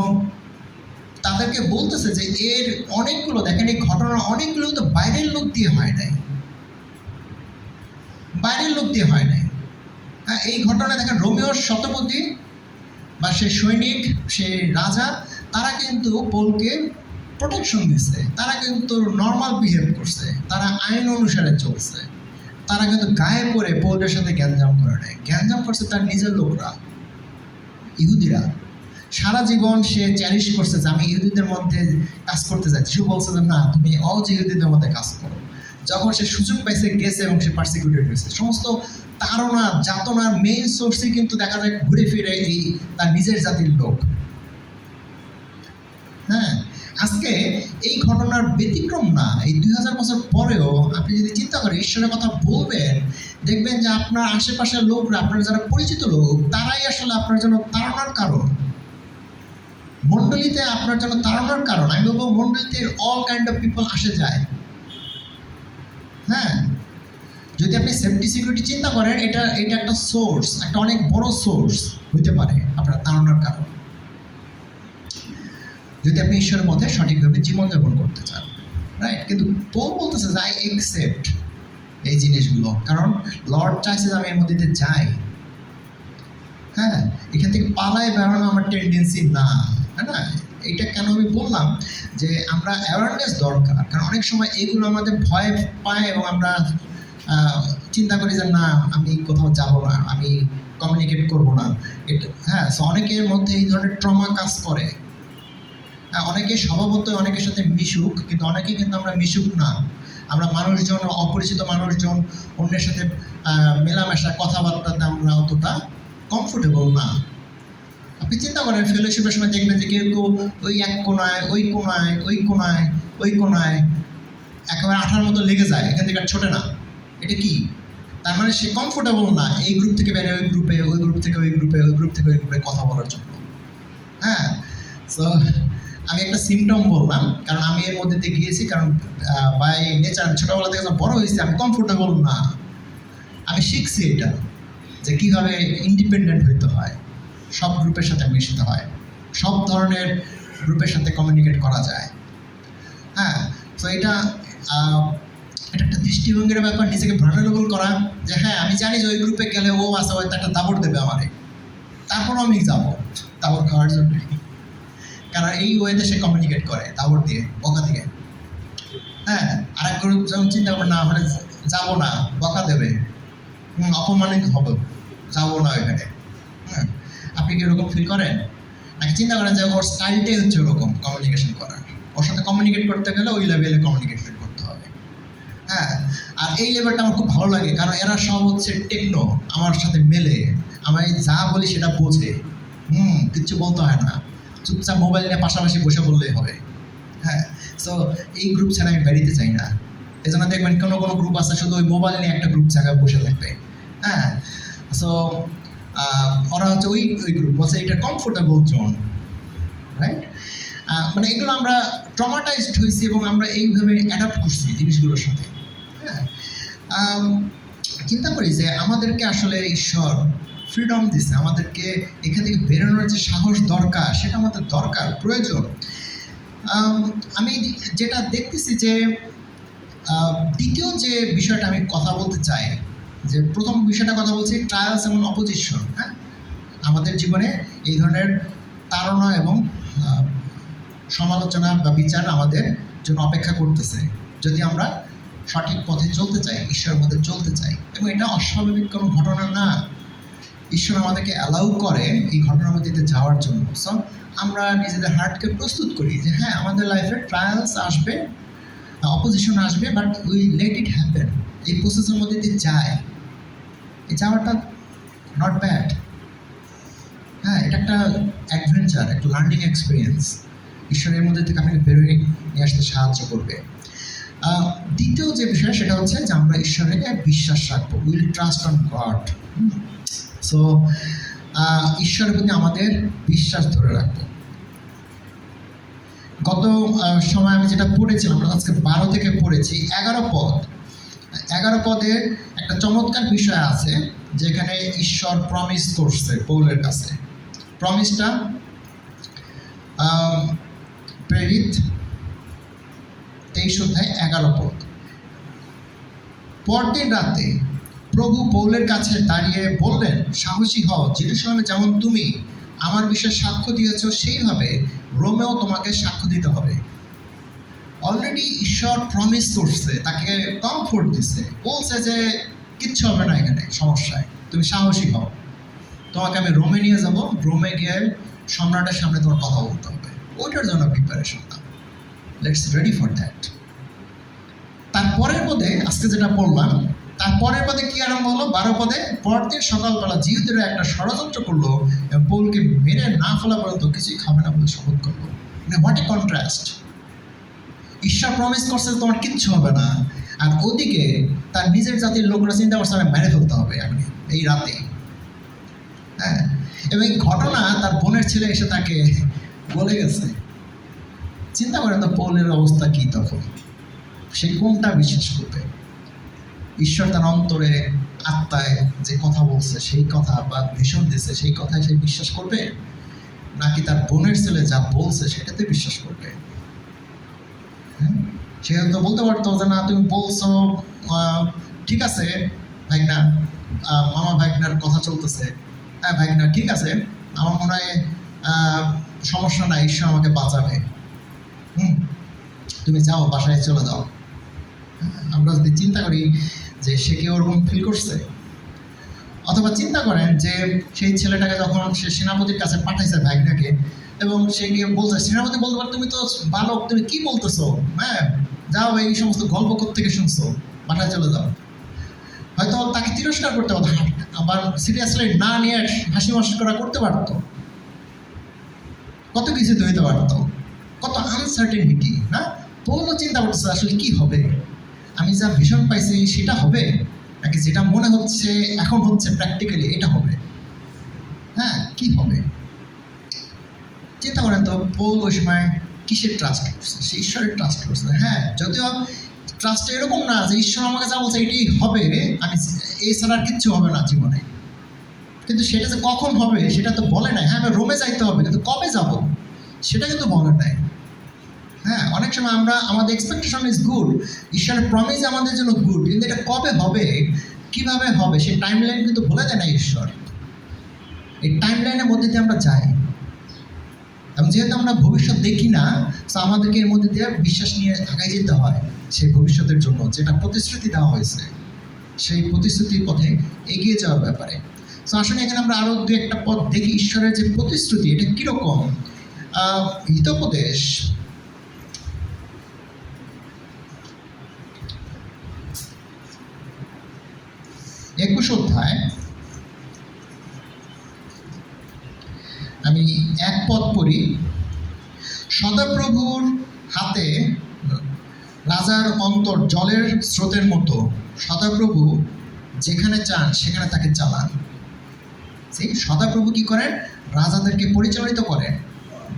তাদেরকে বলতেছে যে এর অনেকগুলো, দেখেন এই ঘটনা অনেকগুলো তো বাইরের লোক দিয়ে হয় নাই, বাইরের লোক দিয়ে হয় নাই। হ্যাঁ, এই ঘটনা দেখেন রোমিওর শতপতি বা সে সৈনিক, সে রাজা, তারা কিন্তু পোলকে প্রোটেকশন দিচ্ছে, তারা কিন্তু নর্মাল বিহেভ করছে, তারা আইন অনুসারে চলছে, তারা কিন্তু গায়ে পড়ে পোলের সাথে গ্যাঞ্জাম করে নেয়। গ্যাঞ্জাম করছে তার নিজের লোকরা, ইহুদিরা। সারা জীবন সে চ্যারিশ করছে যে আমি ইহুদিদের মধ্যে কাজ করতে চাই। যিশু বলছে যে না, তুমি ইহুদিদের মধ্যে কাজ করো। যখন সে সুযোগ পাইছে গেছে এবং সে পার্সিকিউটেড হয়েছে। সমস্ত তাড়না যাতনার মেইন সোর্সই কিন্তু দেখা যায় ঘুরে ফিরে এই তার নিজের জাতির লোক। হ্যাঁ, আজকে এই ঘটনার ব্যতিক্রম না। এই 2000 বছর পরেও আপনি যদি চিন্তা করেন, ঈশ্বরের কথা বলবেন, দেখবেন যে আপনার আশেপাশের লোকরা, আপনার যারা পরিচিত লোক, তারাই আসলে আপনার জন্য তাড়নার কারণ। মণ্ডলীতে আপনার জন্য তাড়নার কারণ। আমি বলবো মণ্ডলীতে অল কাইন্ড অফ পিপল আসে যায়। হ্যাঁ, যদি আপনি সেফটি সিকিউরিটি চিন্তা করেন, এটা একটা সোর্স, একটা অনেক বড় সোর্স হইতে পারে আপনার তাড়নার কারণ, যদি আপনি ঈশ্বরের মধ্যে সঠিকভাবে জীবনযাপন করতে চান। রাইট? কিন্তু পোল বলতেছে যে আই একসেপ্ট এই জিনিসগুলো, কারণ লর্ড চাইছে যে আমি এর মধ্যে যাই। হ্যাঁ, এখান থেকে পালায় বেড়ানো আমার টেন্ডেন্সি না। হ্যাঁ না, এটা কেন আমি বললাম যে আমরা অ্যাওয়ারনেস দরকার, কারণ অনেক সময় এগুলো আমাদের ভয় পায় এবং আমরা চিন্তা করি যে না, আমি কোথাও যাব না, আমি কমিউনিকেট করব না। এটা হ্যাঁ, সো অনেকের মধ্যে এই ধরনের ট্রমা কাজ করে। হ্যাঁ, অনেকে স্বভাবত অনেকের সাথে মিশুক, কিন্তু অনেকে কিন্তু আমরা মিশুক না। আমরা মানুষজন, অপরিচিত মানুষজন, অন্যের সাথে মেলামেশা কথাবার্তাতে আমরা অতটা কমফোর্টেবল না। আপনি চিন্তা করেন ফেলোশিপের সময় দেখবেন যে কেউ ওই এক কোনায়, ওই কোনায়, ওই কোনায়, ওই কোনায় একেবারে আঠার মতো লেগে যায়, এখান থেকে আর ছোটে না। এটা কি? তার মানে সে কমফোর্টেবল না এই গ্রুপ থেকে বেরিয়ে ওই গ্রুপে, ওই গ্রুপ থেকে ওই গ্রুপে, ওই গ্রুপ থেকে ওই গ্রুপে কথা বলার জন্য। হ্যাঁ, সো আমি একটা সিমটম বললাম, কারণ আমি এর মধ্যে দিয়ে গিয়েছি, কারণ বাই নেচার ছোটোবেলা থেকে বড় হয়েছি, আমি কমফোর্টেবল না। আমি শিখছি এটা, যে কীভাবে ইন্ডিপেন্ডেন্ট হইতে হয়, সব গ্রুপের সাথে মিশতে হয়, সব ধরনের গ্রুপের সাথে কমিউনিকেট করা যায়। হ্যাঁ, তো এটা একটা দৃষ্টিভঙ্গির ব্যাপার, নিজেকে ভার্নারেবল করা, যে হ্যাঁ আমি জানি যে ওই গ্রুপে গেলে ও আছে, হয়তো একটা দাবড় দেবে আমারে, তারপরও আমি যাবো দাবড় খাওয়ার জন্য, কারণ এই ওয়েতে সে কমিউনিকেট করে দাবড় দিয়ে, বকা দিয়ে। হ্যাঁ, আরেক গ্রুপ যখন চিন্তা করে না আমরা যাবো না, বকা দেবে, অপমানিত হবে, যাবো না ওইখানে। হ্যাঁ, আপনি কি এরকম ফিল করেন? নাকি চিন্তা করেন যে ওর স্টাইলটাই হচ্ছে ওরকম কমিউনিকেশন করার, ওর সাথে কমিউনিকেট করতে গেলে ওই লেভেলে কমিউনিকেশন করতে হবে। হ্যাঁ, আর এই লেভেলটা আমার খুব ভালো লাগে, কারণ এরা সব হচ্ছে টেকনো, আমার সাথে মেলে, আমি যা বলি সেটা বোঝে। কিচ্ছু বলতে হয় না, চুপচাপ মোবাইল নিয়ে পাশাপাশি বসে বললেই হবে। হ্যাঁ, সো এই গ্রুপ ছাড়া আমি বেরিতে চাই না। এই জন্য দেখবেন কোনো গ্রুপ আছে শুধু ওই মোবাইল নিয়ে একটা গ্রুপ জায়গায় বসে থাকবে। হ্যাঁ, সো ওরা হচ্ছে ওই গ্রুপ বলছে এটা কমফোর্টেবল জোন। রাইট? মানে এগুলো আমরা ট্রমাটাইজড হয়েছি এবং আমরা এইভাবে অ্যাডাপ্ট করছি জিনিসগুলোর সাথে। হ্যাঁ, চিন্তা করি যে আমাদেরকে আসলে ঈশ্বর ফ্রিডম দিচ্ছে, আমাদেরকে এখান থেকে বেরোনোর যে সাহস দরকার, সেটা আমাদের দরকার, প্রয়োজন। আমি যেটা দেখতেছি যে দ্বিতীয় যে বিষয়টা আমি কথা বলতে চাই, যে প্রথম বিষয়টা কথা বলছি ট্রায়ালস এবং অপোজিশন। হ্যাঁ, আমাদের জীবনে এই ধরনের তাড়না এবং সমালোচনা বা বিচার আমাদের জন্য অপেক্ষা করতেছে যদি আমরা সঠিক পথে চলতে চাই, ঈশ্বরের মধ্যে চলতে চাই। এবং এটা অস্বাভাবিক কোনো ঘটনা না, ঈশ্বর আমাদেরকে অ্যালাউ করে এই ঘটনার মধ্যে দিয়ে যাওয়ার জন্য। সো আমরা নিজেদের হার্টকে প্রস্তুত করি যে হ্যাঁ, আমাদের লাইফে ট্রায়ালস আসবে, অপোজিশন আসবে, but we let it happen. এই প্রসেসের মধ্যে দিয়ে যায়, এই যাওয়াটা নট ব্যাড। হ্যাঁ, এটা একটা অ্যাডভেঞ্চার, একটা লার্নিং এক্সপিরিয়েন্স। ঈশ্বরের মধ্যে থেকে আপনাকে বেরোয় নিয়ে আসতে সাহায্য করবে। দ্বিতীয় যে বিষয় সেটা হচ্ছে যে আমরা ঈশ্বরে বিশ্বাস রাখবো, will trust on god. So ঈশ্বরের প্রতি আমাদের বিশ্বাস ধরে রাখবো। গত সময় আমি যেটা পড়েছিলাম, আমরা আজকে 12 থেকে পড়েছি 11 পদ। 11 পদের একটা চমৎকার বিষয় আছে যেখানে ঈশ্বর প্রমিস করছে পৌলের কাছে। প্রমিসটা প্রেরিত 23 অধ্যায় 11 পদ। পরদিন রাতে প্রভু পৌলের কাছে দাঁড়িয়ে বললেন, সাহসী হও, জেরুজালেমে যেমন তুমি আমার বিষয়ে সাক্ষ্য দিয়েছ সেইভাবে রোমেও তোমাকে সাক্ষ্য দিতে হবে। অলরেডি ঈশ্বর প্রমিস করছে, তাকে কমফোর্ট দিছে, বলছে যে কিচ্ছু হবে না এখানে সমস্যায়, তুমি সাহসী হও, তোমাকে আমি রোমে নিয়ে যাব, রোমে গিয়ে সম্রাটের সামনে তোমার কথা বলতে হবে। ওইটার জন্য preparation now, let's ready for that. তারপরের পদে আজকে যেটা পড়লাম, তারপরের পদে কি আরম্ভ হলো? 12 পদে, পরদিন সকালবেলা জিহুদীরা একটা ষড়যন্ত্র করলো এবং পৌলকে মেরে না ফেলা পর্যন্ত কিছুই খাবে না বলে শপথ করলো। মানে হোয়াট এ কন্ট্রাস্ট! ঈশ্বর প্রমিস করছে তোমার কিচ্ছু হবে না, আর ওদিকে তার নিজের জাতির লোকরা চিন্তা করছে আমি মেরে ফেলতে হবে এখনই এই রাতে। হ্যাঁ, এবং এই ঘটনা তার বোনের ছেলে এসে তাকে বলে গেছে। চিন্তা করেন তো পৌলের অবস্থা কি তখন, সে কোনটা বিশ্বাস করবে? ঈশ্বর তার অন্তরে আত্মায় যে কথা বলছে সেই কথা বা ভীষণ দিচ্ছে সেই কথায় সে বিশ্বাস করবে, নাকি তার বোনের ছেলে যা বলছে সেটাতে বিশ্বাস করবে? সে হয়তো বলতে পারতো যে না, তুমি বলছো ঠিক আছে ভাইগনা, মামা ভাইগনার কথা চলতেছে, হ্যাঁ ভাইগনা ঠিক আছে, আমার মনে হয় সমস্যা নাই, ঈশ্বর আমাকে বাঁচাবে, তুমি যাও, বাসায় চলে যাও। আমরা যদি চিন্তা করি যে সে কি ওরকম ফিল করছে, অথবা চিন্তা করেন যে সেই ছেলেটাকে যখন সে সেনাপতির কাছে পাঠাইছে ভাইগনাকে, এবং সে গিয়ে বলছে, সেনাপতি বলতে পারে তুমি তো বালক, তুমি কি বলতেছো, হ্যাঁ যাও, এই সমস্ত গল্প থেকে শুনছো, বাসায় চলে যাও। হয়তো তাকে তিরস্কার করতে পারতো, আবার সিরিয়াসলি না নিয়ে হাসি মস্করা করতে পারতো, কত কিছু তো হইতে পারতো, কত আনসার্টেনিটি। না, পৌলও চিন্তা করতেছে আসলে কি হবে, আমি যা ভীষণ পাইছি সেটা হবে, নাকি যেটা মনে হচ্ছে এখন হচ্ছে প্র্যাকটিক্যালি এটা হবে, হ্যাঁ কি হবে? চিন্তা করেন তো, পৌল ওই সময় কিসের ট্রাস্ট করছে? সে ঈশ্বরের ট্রাস্ট করছে। হ্যাঁ, যদিও ট্রাস্ট এরকম না যে ঈশ্বর আমাকে যা বলছে এটাই হবে, আমি এছাড়া আর কিচ্ছু হবে না জীবনে, কিন্তু সেটা যে কখন হবে সেটা তো বলে নাই। হ্যাঁ, আমি রোমে যাইতে হবে, কিন্তু কবে যাব সেটা কিন্তু বলে নাই। হ্যাঁ, অনেক সময় আমরা আমাদের এক্সপেকটেশন ইজ গুড, ঈশ্বরের প্রমিস আমাদের জন্য গুড, কিন্তু এটা কবে হবে, কিভাবে হবে, সেই টাইম লাইন কিন্তু বলে দেয় না ঈশ্বর। এই টাইম লাইনের মধ্যে দিয়ে আমরা যাই, এবং যেহেতু আমরা ভবিষ্যৎ দেখি না, তো আমাদেরকে এর মধ্যে দিয়ে বিশ্বাস নিয়ে আগাই যেতে হয় সেই ভবিষ্যতের জন্য, যেটা প্রতিশ্রুতি দেওয়া হয়েছে, সেই প্রতিশ্রুতির পথে এগিয়ে যাওয়ার ব্যাপারে। তো আসলে এখানে আমরা আরও দু একটা পথ দেখি ঈশ্বরের যে প্রতিশ্রুতি, এটা কীরকম। হিতোপদেশ 21 অধ্যায় আমি 1 পদ পড়ি। সদাপ্রভুর হাতে রাজার অন্তর জলের স্রোতের মতো, সদাপ্রভু যেখানে চান সেখানে তাকে চালান। সেই সদাপ্রভু কি করেন? রাজাদেরকে পরিচালিত করেন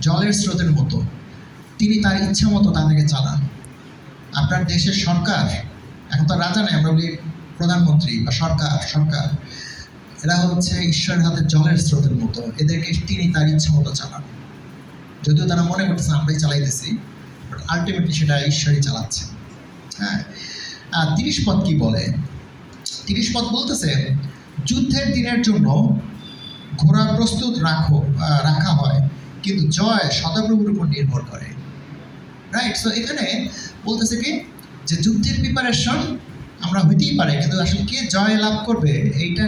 জলের স্রোতের মতো, তিনি তার ইচ্ছা মতো তাদেরকে চালান। আপনার দেশের সরকার, এখন তো রাজা নেই, আমরা বলি প্রধানমন্ত্রী বা সরকার, এরা হচ্ছে ঈশ্বরের হাতে জলের স্রোতের মতো, এদেরকে তিনি তার ইচ্ছা মতো চালান। যদিও তারা মনে করতেছে আমরাই চালাইতেছি, আলটিমেটলি সেটা ঈশ্বরই চালাচ্ছে। হ্যাঁ, 30 পদ কি বলে? 30 পদ বলতেছে, যুদ্ধের দিনের জন্য ঘোড়া প্রস্তুত রাখা হয়, কিন্তু জয় সদাপ্রভুর উপর নির্ভর করে। রাইট? সো এখানে বলতেছে কি যে যুদ্ধের প্রিপারেশন আমরা হইতেই পারে, কিন্তু আসলে কে জয় লাভ করবে এইটা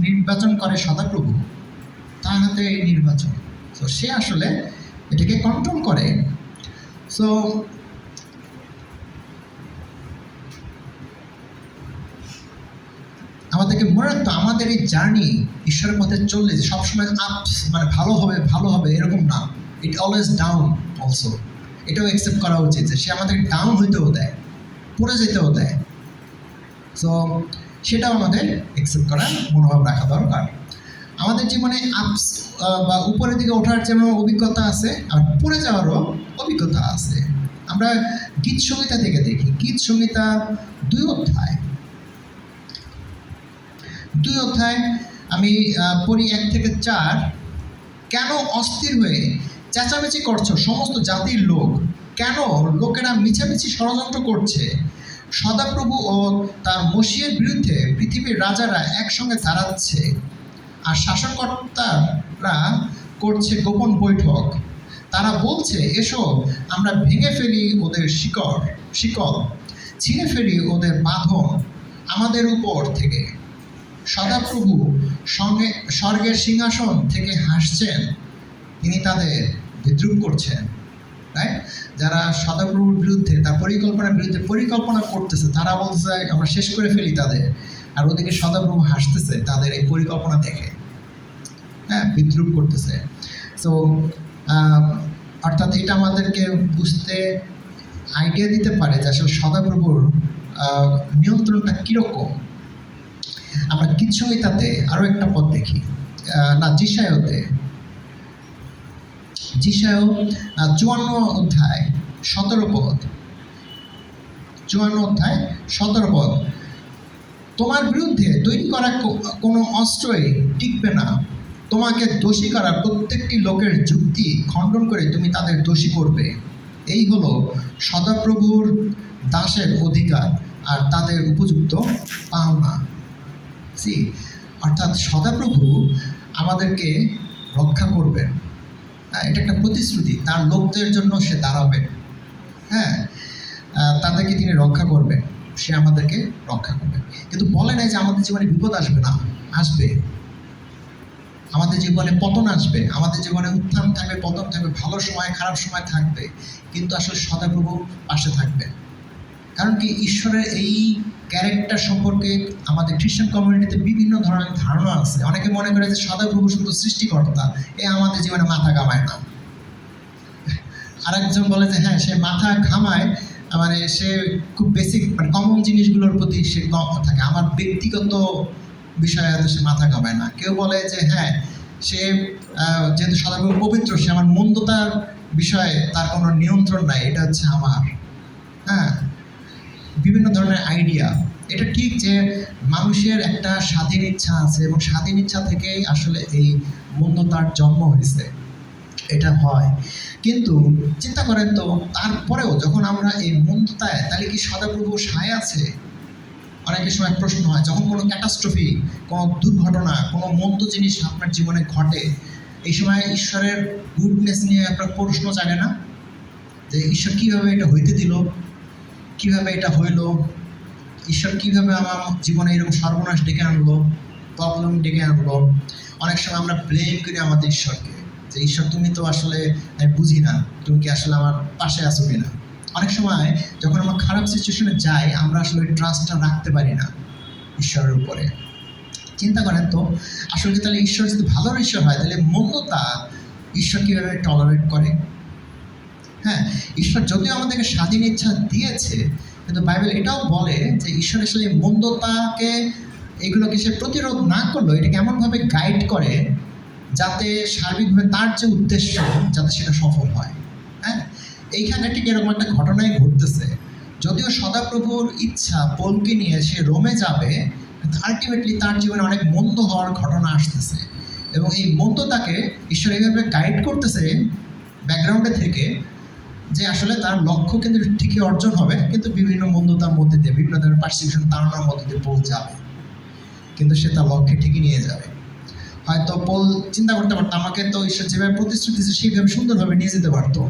নির্বাচন করে সদাপ্রভু, তার হাতে এই নির্বাচন। তো সে আসলে এটাকে কন্ট্রোল করে। সো আমাদেরকে মনে রাখতো আমাদের এই জার্নি ঈশ্বরের পথে চললে যে সবসময় আপস মানে ভালো হবে এরকম না, ইট অলওয়েজ ডাউন অলসো। এটাও অ্যাকসেপ্ট করা উচিত যে সে আমাদের ডাউন হইতেও দেয়, পড়ে যেতেও দেয়। সো সেটাও আমাদের অ্যাকসেপ্ট করার মনোভাব রাখা দরকার। আমাদের জীবনে আপস বা উপরের দিকে ওঠার যেমন অভিজ্ঞতা আছে, আর পড়ে যাওয়ারও অভিজ্ঞতা আছে। আমরা গীত সংহিতা থেকে দেখি, গীত সংহিতা 2 অধ্যায় আমি পড়ি 1 থেকে 4। কেন অস্থির হয়ে চেঁচামেচি করছো সমস্ত জাতির লোক? কেন লোকেরা মিছামিছি ষড়যন্ত্র করছে? সদাপ্রভু ও তার মসিহের বিরুদ্ধে পৃথিবীর রাজারা একসঙ্গে দাঁড়াচ্ছে, আর শাসনকর্তারা করছে গোপন বৈঠক। তারা বলছে, এসো আমরা ভেঙে ফেলি ওদের শিকল, ছিঁড়ে ফেলি ওদের বাঁধন আমাদের উপর থেকে। সদাপ্রভু স্বর্গের সিংহাসন থেকে হাসছেন, তিনি তাদের বিদ্রুপ করছেন। রাইট? যারা সদাপ্রভুর বিরুদ্ধে, তার পরিকল্পনার বিরুদ্ধে পরিকল্পনা করতেছে, তারা বলতেছে আমরা শেষ করে ফেলি তাদের, আর ওদিকে সদাপ্রভু হাসতেছে তাদের এই পরিকল্পনা দেখে। হ্যাঁ, বিদ্রুপ করতেছে। সো অর্থাৎ এটা আমাদেরকে বুঝতে আইডিয়া দিতে পারে যে আসলে সদাপ্রভুর নিয়ন্ত্রণটা কীরকম। আমরা গীত সংহিতাতে আরও একটা পদ দেখি, যিশায়াতে 54 অধ্যায় 17 পদ। 54 অধ্যায় 17 পদ। তোমার বিরুদ্ধে তৈরি করা কোনো অস্ত্রই টিকবে না। তোমাকে দোষী করা প্রত্যেকটি লোকের যুক্তি খণ্ডন করে তুমি তাদের দোষী করবে। এই হলো সদাপ্রভুর দাসের অধিকার আর তাদের উপযুক্ত পাওনা। অর্থাৎ সদাপ্রভু আমাদেরকে রক্ষা করবেন। এটা একটা প্রতিশ্রুতি, তার লোকদের জন্য সে দাঁড়াবেন। হ্যাঁ, তাদেরকে তিনি রক্ষা করবেন, সে আমাদেরকে রক্ষা করবেন। কিন্তু বলে নাই যে আমাদের জীবনে বিপদ আসবে না, আসবে। আমাদের জীবনে পতন আসবে, আমাদের জীবনে উত্থান থাকবে, পতন থাকবে, ভালো সময় খারাপ সময় থাকবে, কিন্তু আসলে সদাপ্রভু পাশে থাকবে। কারণ কি, ঈশ্বরের এই ক্যারেক্টার সম্পর্কে আমাদের খ্রিস্টান কমিউনিটিতে বিভিন্ন ধরনের ধারণা আছে। অনেকে মনে করে যে সদাপ্রভু শুধু সৃষ্টিকর্তা, আমাদের জীবনে মাথা ঘামায় না। আরেকজন বলে যে হ্যাঁ, সে মাথা ঘামায়, মানে সে খুব বেসিক মানে কমন জিনিসগুলোর প্রতি সে কম থাকে, আমার ব্যক্তিগত বিষয়ে হয়তো সে মাথা ঘামায় না। কেউ বলে যে হ্যাঁ, সে যেহেতু সদাপ্রভু পবিত্র, সে আমার মন্দতার বিষয়ে তার কোনো নিয়ন্ত্রণ নাই, এটা হচ্ছে আমার। হ্যাঁ, বিভিন্ন ধরনের আইডিয়া। এটা ঠিক যে মানুষের একটা স্বাধীন ইচ্ছা আছে, এবং স্বাধীন ইচ্ছা থেকেই আসলে এই মন্দতার জন্ম হয়েছে, এটা হয়। কিন্তু চিন্তা করেন তো, তারপরেও যখন আমরা এই মন্দতায়, তাহলে কি সদাপ্রভু সায় আছে? অনেকের সময় প্রশ্ন হয়, যখন কোনো ক্যাটাস্ট্রফি, কোনো দুর্ঘটনা, কোনো মন্দ জিনিস আপনার জীবনে ঘটে, এই সময় ঈশ্বরের গুডনেস নিয়ে আপনার প্রশ্ন জাগে না? যে ঈশ্বর কীভাবে এটা হইতে দিল, কীভাবে এটা হইল, ঈশ্বর কীভাবে আমার জীবনে এরকম সর্বনাশ ডেকে আনলো, প্রবলেম ডেকে আনলো। অনেক সময় আমরা ব্লেম করি আমাদের ঈশ্বরকে, যে ঈশ্বর তুমি তো আসলে আমি বুঝি না, তুমি কি আসলে আমার পাশে আছো কিনা। অনেক সময় যখন আমরা খারাপ সিচুয়েশনে যাই, আমরা আসলে ওই ট্রাস্টটা রাখতে পারি না ঈশ্বরের উপরে। চিন্তা করেন তো, আসলে তাহলে ঈশ্বর যদি ভালোর ঈশ্বর হয়, তাহলে মন্দতা ঈশ্বর কীভাবে টলারেট করে? হ্যাঁ, ঈশ্বর যদিও আমাদেরকে স্বাধীন ইচ্ছা দিয়েছে, কিন্তু বাইবেল এটাও বলে যে ঈশ্বর আসলে মন্দতাকে, এগুলোকে সে প্রতিরোধ না করলেও এটাকে এমনভাবে গাইড করে যাতে সার্বিকভাবে তার যে উদ্দেশ্য, যাতে সেটা সফল হয়। হ্যাঁ, এইখানে ঠিক এরকম একটা ঘটনাই ঘটতেছে। যদিও সদাপ্রভুর ইচ্ছা পলকে নিয়ে সে রোমে যাবে, আলটিমেটলি তার জীবনে অনেক মন্দ হওয়ার ঘটনা আসতেছে, এবং এই মন্দতাকে ঈশ্বর এইভাবে গাইড করতেছে ব্যাকগ্রাউন্ডে থেকে, যে আসলে তার লক্ষ্য কিন্তু ঠিকই অর্জন হবে, কিন্তু বিভিন্ন মন্দতার মধ্যে দিয়ে, বিভিন্ন ধরনের পারসিকিউশন তাড়ানোর মধ্যে দিয়ে পৌঁছ যাবে, কিন্তু সে তার লক্ষ্যে ঠিকই নিয়ে যাবে। হয়তো পল চিন্তা করতে পারতো, আমাকে তো ঈশ্বর যেভাবে প্রতিশ্রুতি দিয়েছে সেইভাবে সুন্দরভাবে নিয়ে যেতে পারতো,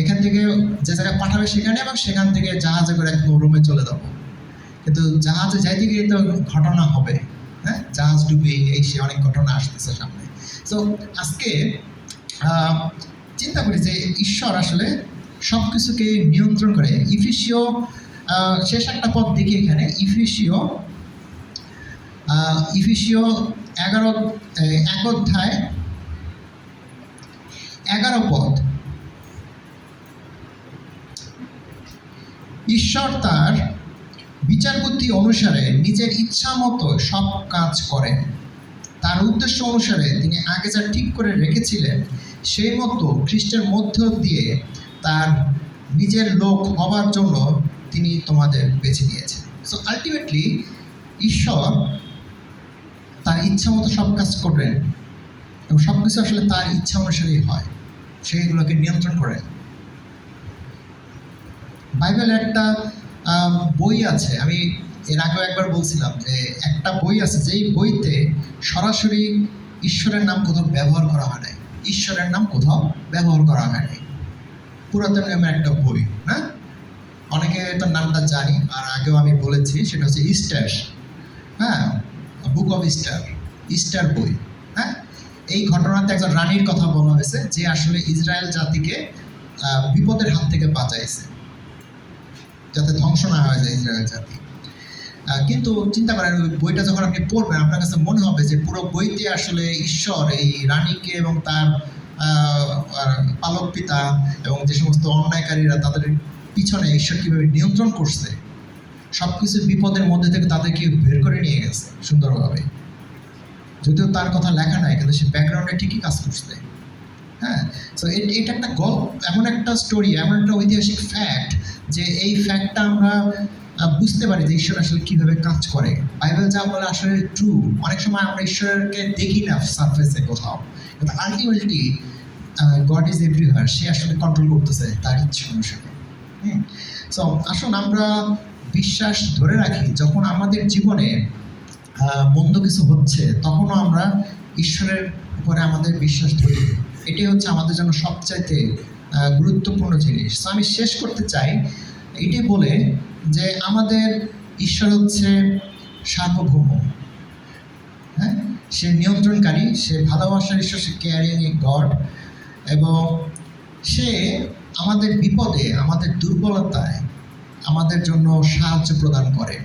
এখান থেকে যে জায়গায় পাঠাবে সেখানে, এবং সেখান থেকে জাহাজে করে একদম রোমে চলে যাবো। কিন্তু জাহাজে যাইতে গিয়ে তো ঘটনা হবে, হ্যাঁ, জাহাজ ডুবে এই সে অনেক ঘটনা আসতেছে সামনে। তো আজকে চিন্তা করি যে ঈশ্বর আসলে সব কিছুকে নিয়ন্ত্রণ করে। ইফিসীয় শেষ একটা পদ দেখি এখানে, ইফিসীয় 11 পদ। ঈশ্বর তার বিচার বুদ্ধি অনুসারে নিজের ইচ্ছা মতো সব কাজ করেন। তার উদ্দেশ্য অনুসারে তিনি আগে যা ঠিক করে রেখেছিলেন সেই মতো খ্রিস্টের মধ্য দিয়ে তার নিজের লোক হবার জন্য তিনি তোমাদের বেছে নিয়েছেন। সো আলটিমেটলি ঈশ্বর তার ইচ্ছা মতো সব কাজ করবেন, এবং সব কিছু আসলে তার ইচ্ছা অনুসারেই হয়, সেইগুলোকে নিয়ন্ত্রণ করেন। বাইবেল একটা বই আছে, আমি এর আগেও একবার বলছিলাম যে একটা বই আছে যেই বইতে সরাসরি ঈশ্বরের নাম কোথাও ব্যবহার করা হয় নাই, ঈশ্বরের নাম কোথাও ব্যবহার করা হয় নাই। পুরাতন নিয়মের একটা বই, না অনেকে তার নামটা জানি, আর আগেও আমি বলেছি, সেটা হচ্ছে ইস্টার, হ্যাঁ, বুক অফ ইস্টার বই। হ্যাঁ, এই ঘটনাতে একজন রানীর কথা বলা হয়েছে যে আসলে ইসরায়েল জাতিকে বিপদের হাত থেকে বাঁচাইছে, যাতে ধ্বংস না হয়ে যায় ইসরায়েল জাতি। কিন্তু চিন্তা করেন, ওই বইটা যখন আপনি পড়বেন আপনার কাছে মনে হবে যে পুরো বইতে আসলে ঈশ্বর এই রানীকে এবং তার পালক পিতা এবং যে সমস্ত অন্যায়কারীরা তাদের পিছনে ঈশ্বর কীভাবে নিয়ন্ত্রণ করছে, সব কিছু বিপদের মধ্যে থেকে তাদেরকে বের করে নিয়ে গেছে সুন্দরভাবে। যদিও তার কথা লেখা নাই, কিন্তু সে ব্যাকগ্রাউন্ডে ঠিকই কাজ করছে। হ্যাঁ, তো এটা একটা গল্প, এমন একটা স্টোরি, এমন একটা ঐতিহাসিক ফ্যাক্ট যে এই ফ্যাক্টটা আমরা বুঝতে পারি যে ঈশ্বর আসলে কীভাবে কাজ করে। বাইবেল যা বলে আসলে ট্রু। অনেক সময় আমরা ঈশ্বরকে দেখি না সারফেসে কোথাও, কিন্তু আলটিমেটলি গড ইজ এভরিওয়্যার। সে আসলে কন্ট্রোল করতেছে তার ইচ্ছা অনুসারে। সো আসুন আমরা বিশ্বাস ধরে রাখি, যখন আমাদের জীবনে মন্দ কিছু হচ্ছে তখনও আমরা ঈশ্বরের উপরে আমাদের বিশ্বাস ধরি। এটাই হচ্ছে আমাদের জন্য সবচাইতে গুরুত্বপূর্ণ জিনিস। তো আমি শেষ করতে চাই এটাই বলে যে আমাদের ঈশ্বর হচ্ছে সার্বভৌম, হ্যাঁ, সে নিয়ন্ত্রণকারী, সে ভালোবাসার ঈশ্বর, সে কেয়ারিং গড, এবং সে আমাদের বিপদে, আমাদের দুর্বলতায় আমাদের জন্য সাহায্য প্রদান করে,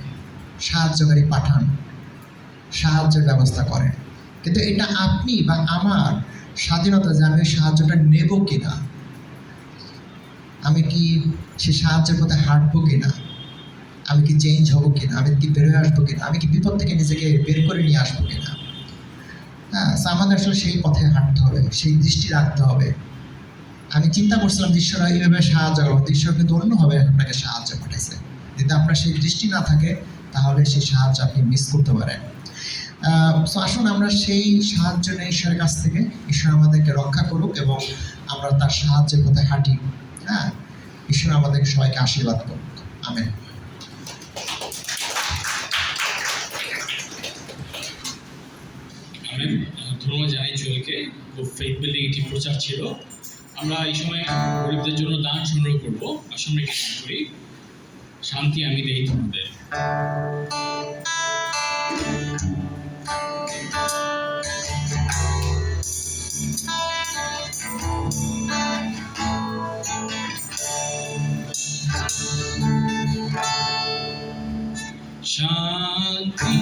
সাহায্যকারী পাঠান, সাহায্যের ব্যবস্থা করে। কিন্তু এটা আপনি বা আমার স্বাধীনতা যে আমি সাহায্যটা নেব কিনা, আমি কি সে সাহায্যের পথে হাঁটবো কিনা, আমি কি চেঞ্জ হবো কিনা, আমি কি বের হয়ে আসবো কিনা, আমি কি বিপদ থেকে নিজেকে বের করে নিয়ে আসবো কিনা। হ্যাঁ, আমাদের আসলে সেই পথে হাঁটতে হবে, সেই দৃষ্টি রাখতে হবে। আমি চিন্তা করছিলাম যে ঈশ্বর এইভাবে সাহায্য করবো, ঈশ্বর কিন্তু অন্যভাবে আপনাকে সাহায্য পাঠাইছে। যদি আপনার সেই দৃষ্টি না থাকে তাহলে সেই সাহায্য আপনি মিস করতে পারেন। সো আসুন আমরা সেই সাহায্য নেই ঈশ্বরের কাছ থেকে। ঈশ্বর আমাদেরকে রক্ষা করুক এবং আমরা তার সাহায্যের পথে হাঁটি। হ্যাঁ, ঈশ্বর আমাদেরকে সবাইকে আশীর্বাদ করুক। আমেন। ধন্যবাদ জানাই জুয়েলকে, খুব ফেথ বিল্ডিং একটি প্রচার ছিল। আমরা এই সময় গরিবদের জন্য দান সংগ্রহ করবো। আসুন আমরা একটি গান করি, শান্তি আমি দেই তোমাদের। শান্তি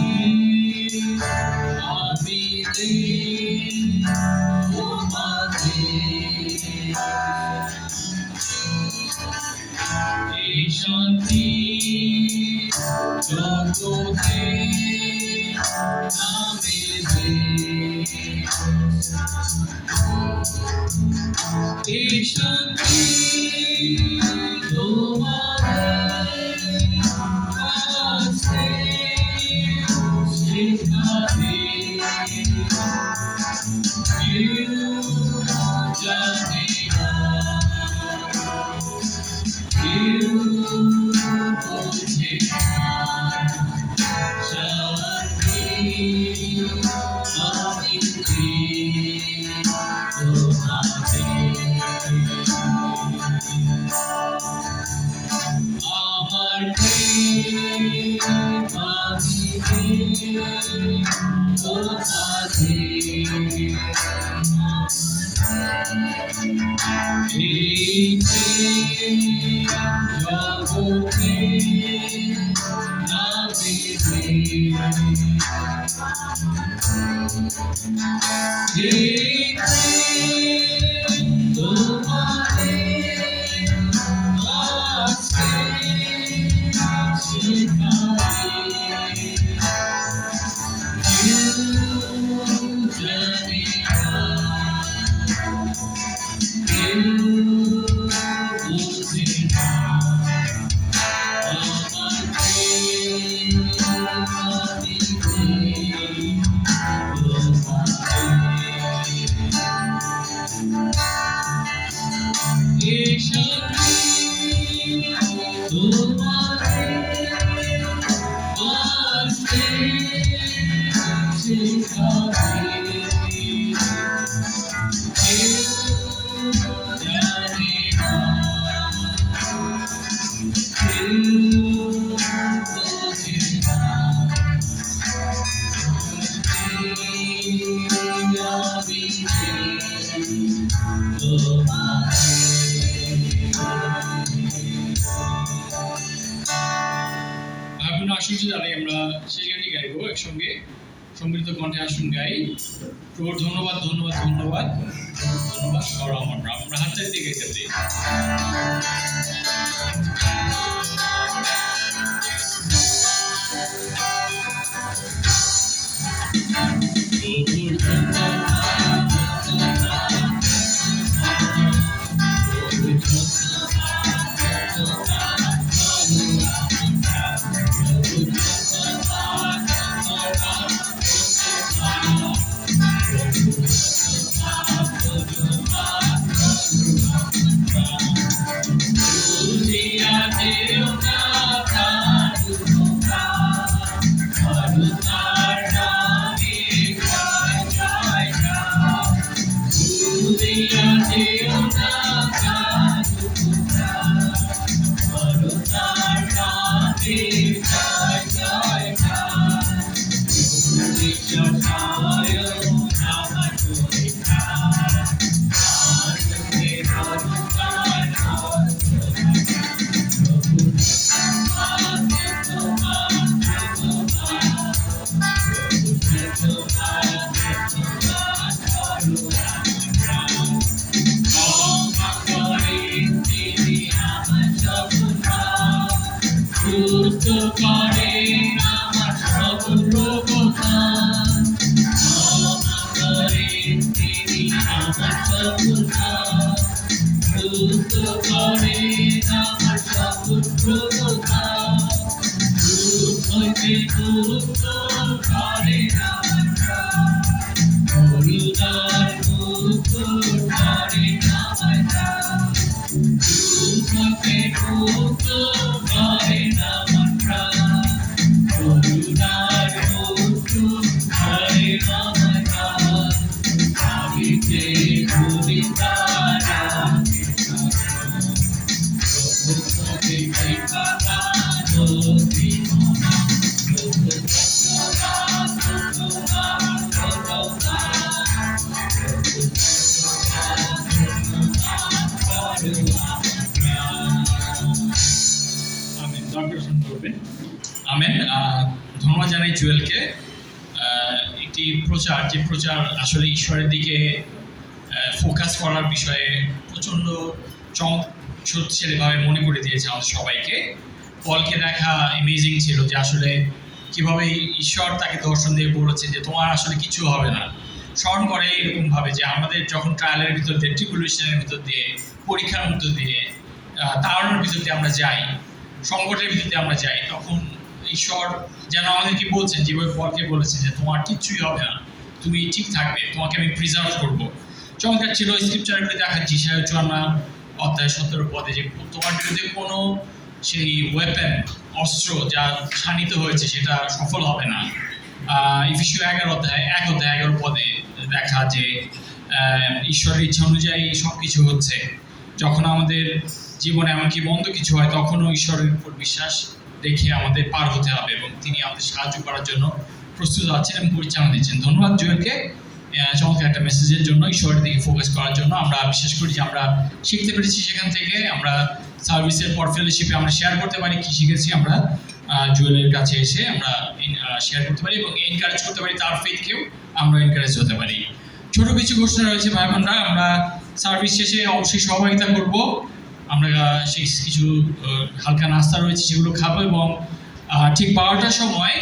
আমি দেই তোমাদের, এই শান্তি জগতে নামে দেই, এই শান্তি তোমাদের আমি তোমাকে আমার প্রেম আমি তোমাকে এই প্রেম জগতে নাবিবে এই প্রেম তোমারে আজকে শিখাবে কেউ জানে না কেউ বোঝে না আমার প্রেম আমি তোমাকে এসবে তোমারে আসতে শিখাবে কেউ জানে না কেউ বোঝে না আমি এখন আসুন যে দাঁড়াই আমরা শেষ গানটি গাইবো একসঙ্গে সম্মিলিত কণ্ঠে আসুন গাই। প্রভুর ধন্যবাদ ধন্যবাদ ধন্যবাদ ধন্যবাদ করো আমরা হাততালি দিয়ে গাইতে পারি। প্রভুর আমেন। ধন্যবাদ জানাই জুয়েলকে। একটি প্রচার যে প্রচার আসলে ঈশ্বরের দিকে ফোকাস করার বিষয়ে প্রচণ্ড চমৎকারভাবে মনে করে দিয়েছে আমাদের সবাইকে। পলকে দেখা অ্যামেজিং ছিল যে আসলে কীভাবে ঈশ্বর তাকে দর্শন দিয়ে বলেছে যে তোমার আসলে কিছু হবে না। স্মরণ করে এরকমভাবে যে আমাদের যখন ট্রায়ালের ভিতর দিয়ে, ট্রিবুলেশনের ভিতর দিয়ে, পরীক্ষার মধ্য দিয়ে, তাড়ানোর ভিতর দিয়ে আমরা যাই, সংকটের ভিতর দিয়ে আমরা যাই, তখন ঈশ্বর যেন আমাদেরকে বলছেন, যেভাবে পলকে বলেছে যে তোমার কিচ্ছুই হবে না, তুমি ঠিক থাকবে, তোমাকে আমি প্রিজার্ভ করবো। চমৎকার ছিল স্ক্রিপচারের ভিতরে দেখা যিশায়া 54:17 পদে যে তোমার বিরুদ্ধে কোনো সেই ওয়েপেন, অস্ত্র যা শানিত হয়েছে সেটা সফল হবে না। ইফিসিও 11 পদে দেখা যে ঈশ্বরের ইচ্ছা অনুযায়ী সব কিছু হচ্ছে। যখন আমাদের জীবনে এমনকি মন্দ কিছু হয়, তখনও ঈশ্বরের উপর বিশ্বাস রেখে আমাদের পার হতে হবে এবং তিনি আমাদের সাহায্য করার জন্য প্রস্তুত আছেন এবং পরিচালনা দিচ্ছেন। ধন্যবাদ জুয়েলকে চমৎকার একটা মেসেজের জন্য, ঈশ্বরের দিকে ফোকাস করার জন্য। আমরা বিশেষ করি যে আমরা শিখতে পেরেছি সেখান থেকে। আমরা সার্ভিসের পর ফেলোশিপে আমরা শেয়ার করতে পারি কী শিখেছি, আমরা জুয়েলের কাছে এসে আমরা শেয়ার করতে পারি এবং এনকারেজ করতে পারি তার ফেথকেও আমরা এনকারেজ হতে পারি। ছোট কিছু ঘোষণা রয়েছে ভাই বোনরা, আমরা সার্ভিস শেষে অবশ্যই সহযোগিতা করব। আমরা সেই কিছু হালকা নাস্তা রয়েছে সেগুলো খাবো এবং ঠিক 12টার সময়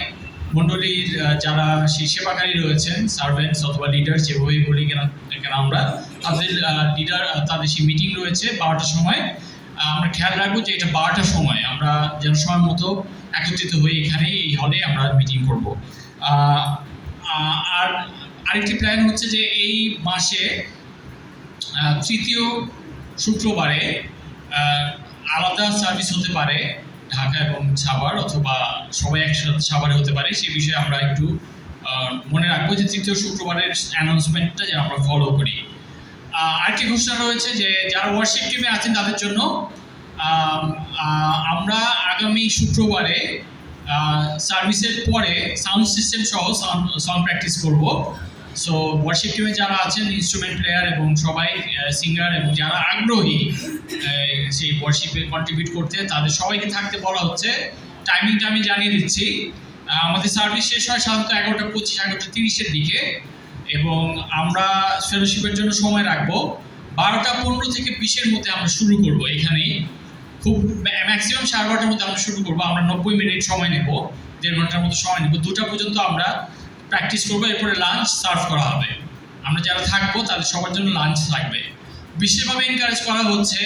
মণ্ডলীর যারা সেই সেবাকারী রয়েছেন, সার্ভেন্টস অথবা লিডার যেভাবেই বলি কেন আমরা, তাদের লিডার তাদের সেই মিটিং রয়েছে 12টার সময়। আমরা খেয়াল রাখবো যে এটা 12টার সময় আমরা যেন সময় মতো একত্রিত হয়ে এখানে এই হলে আমরা মিটিং করব। আর আরেকটি প্ল্যান হচ্ছে যে এই মাসে তৃতীয় শুক্রবারে আলাদা সার্ভিস হতে পারে ঢাকা এবং সাভার, অথবা সবাই একসাথে সাভারে হতে পারে। সেই বিষয়ে আমরা একটু মনে রাখবো যে তৃতীয় শুক্রবারের অ্যানাউন্সমেন্টটা যেন আমরা ফলো করি। আরেকটি ঘোষণা রয়েছে যে যারা ওয়ার্শিপ টিমে আছেন তাদের জন্য আমরা আগামী শুক্রবারে সার্ভিসের পরে সাউন্ড সিস্টেম সহ সাউন্ড প্র্যাকটিস করব। সো ওয়ার্শিপ টিমে যারা আছেন, ইনস্ট্রুমেন্ট প্লেয়ার এবং সবাই সিঙ্গার এবং যারা আগ্রহী সেই ওয়ার্শিপে কন্ট্রিবিউট করতে, তাদের সবাইকে থাকতে বলা হচ্ছে। টাইমিংটা আমি জানিয়ে দিচ্ছি। আমাদের সার্ভিস শেষ হয় সাধারণত 11:25 11:30-এর দিকে এবং আমরা ফেলোশিপের জন্য সময় রাখবো 12:15 থেকে 20-এর মধ্যে আমরা শুরু করব। এখানেই খুব ম্যাক্সিমাম 12:30-টার মধ্যে আমরা শুরু করবো। আমরা 90 মিনিট সময় নেব, 1.5 ঘন্টার মতো সময় নেব। 2টা পর্যন্ত আমরা প্র্যাকটিস করবো, এরপরে লাঞ্চ সার্ভ করা হবে। আমরা যারা থাকবো তাদের সবার জন্য লাঞ্চ থাকবে। বিশেষভাবে এনকারেজ করা হচ্ছে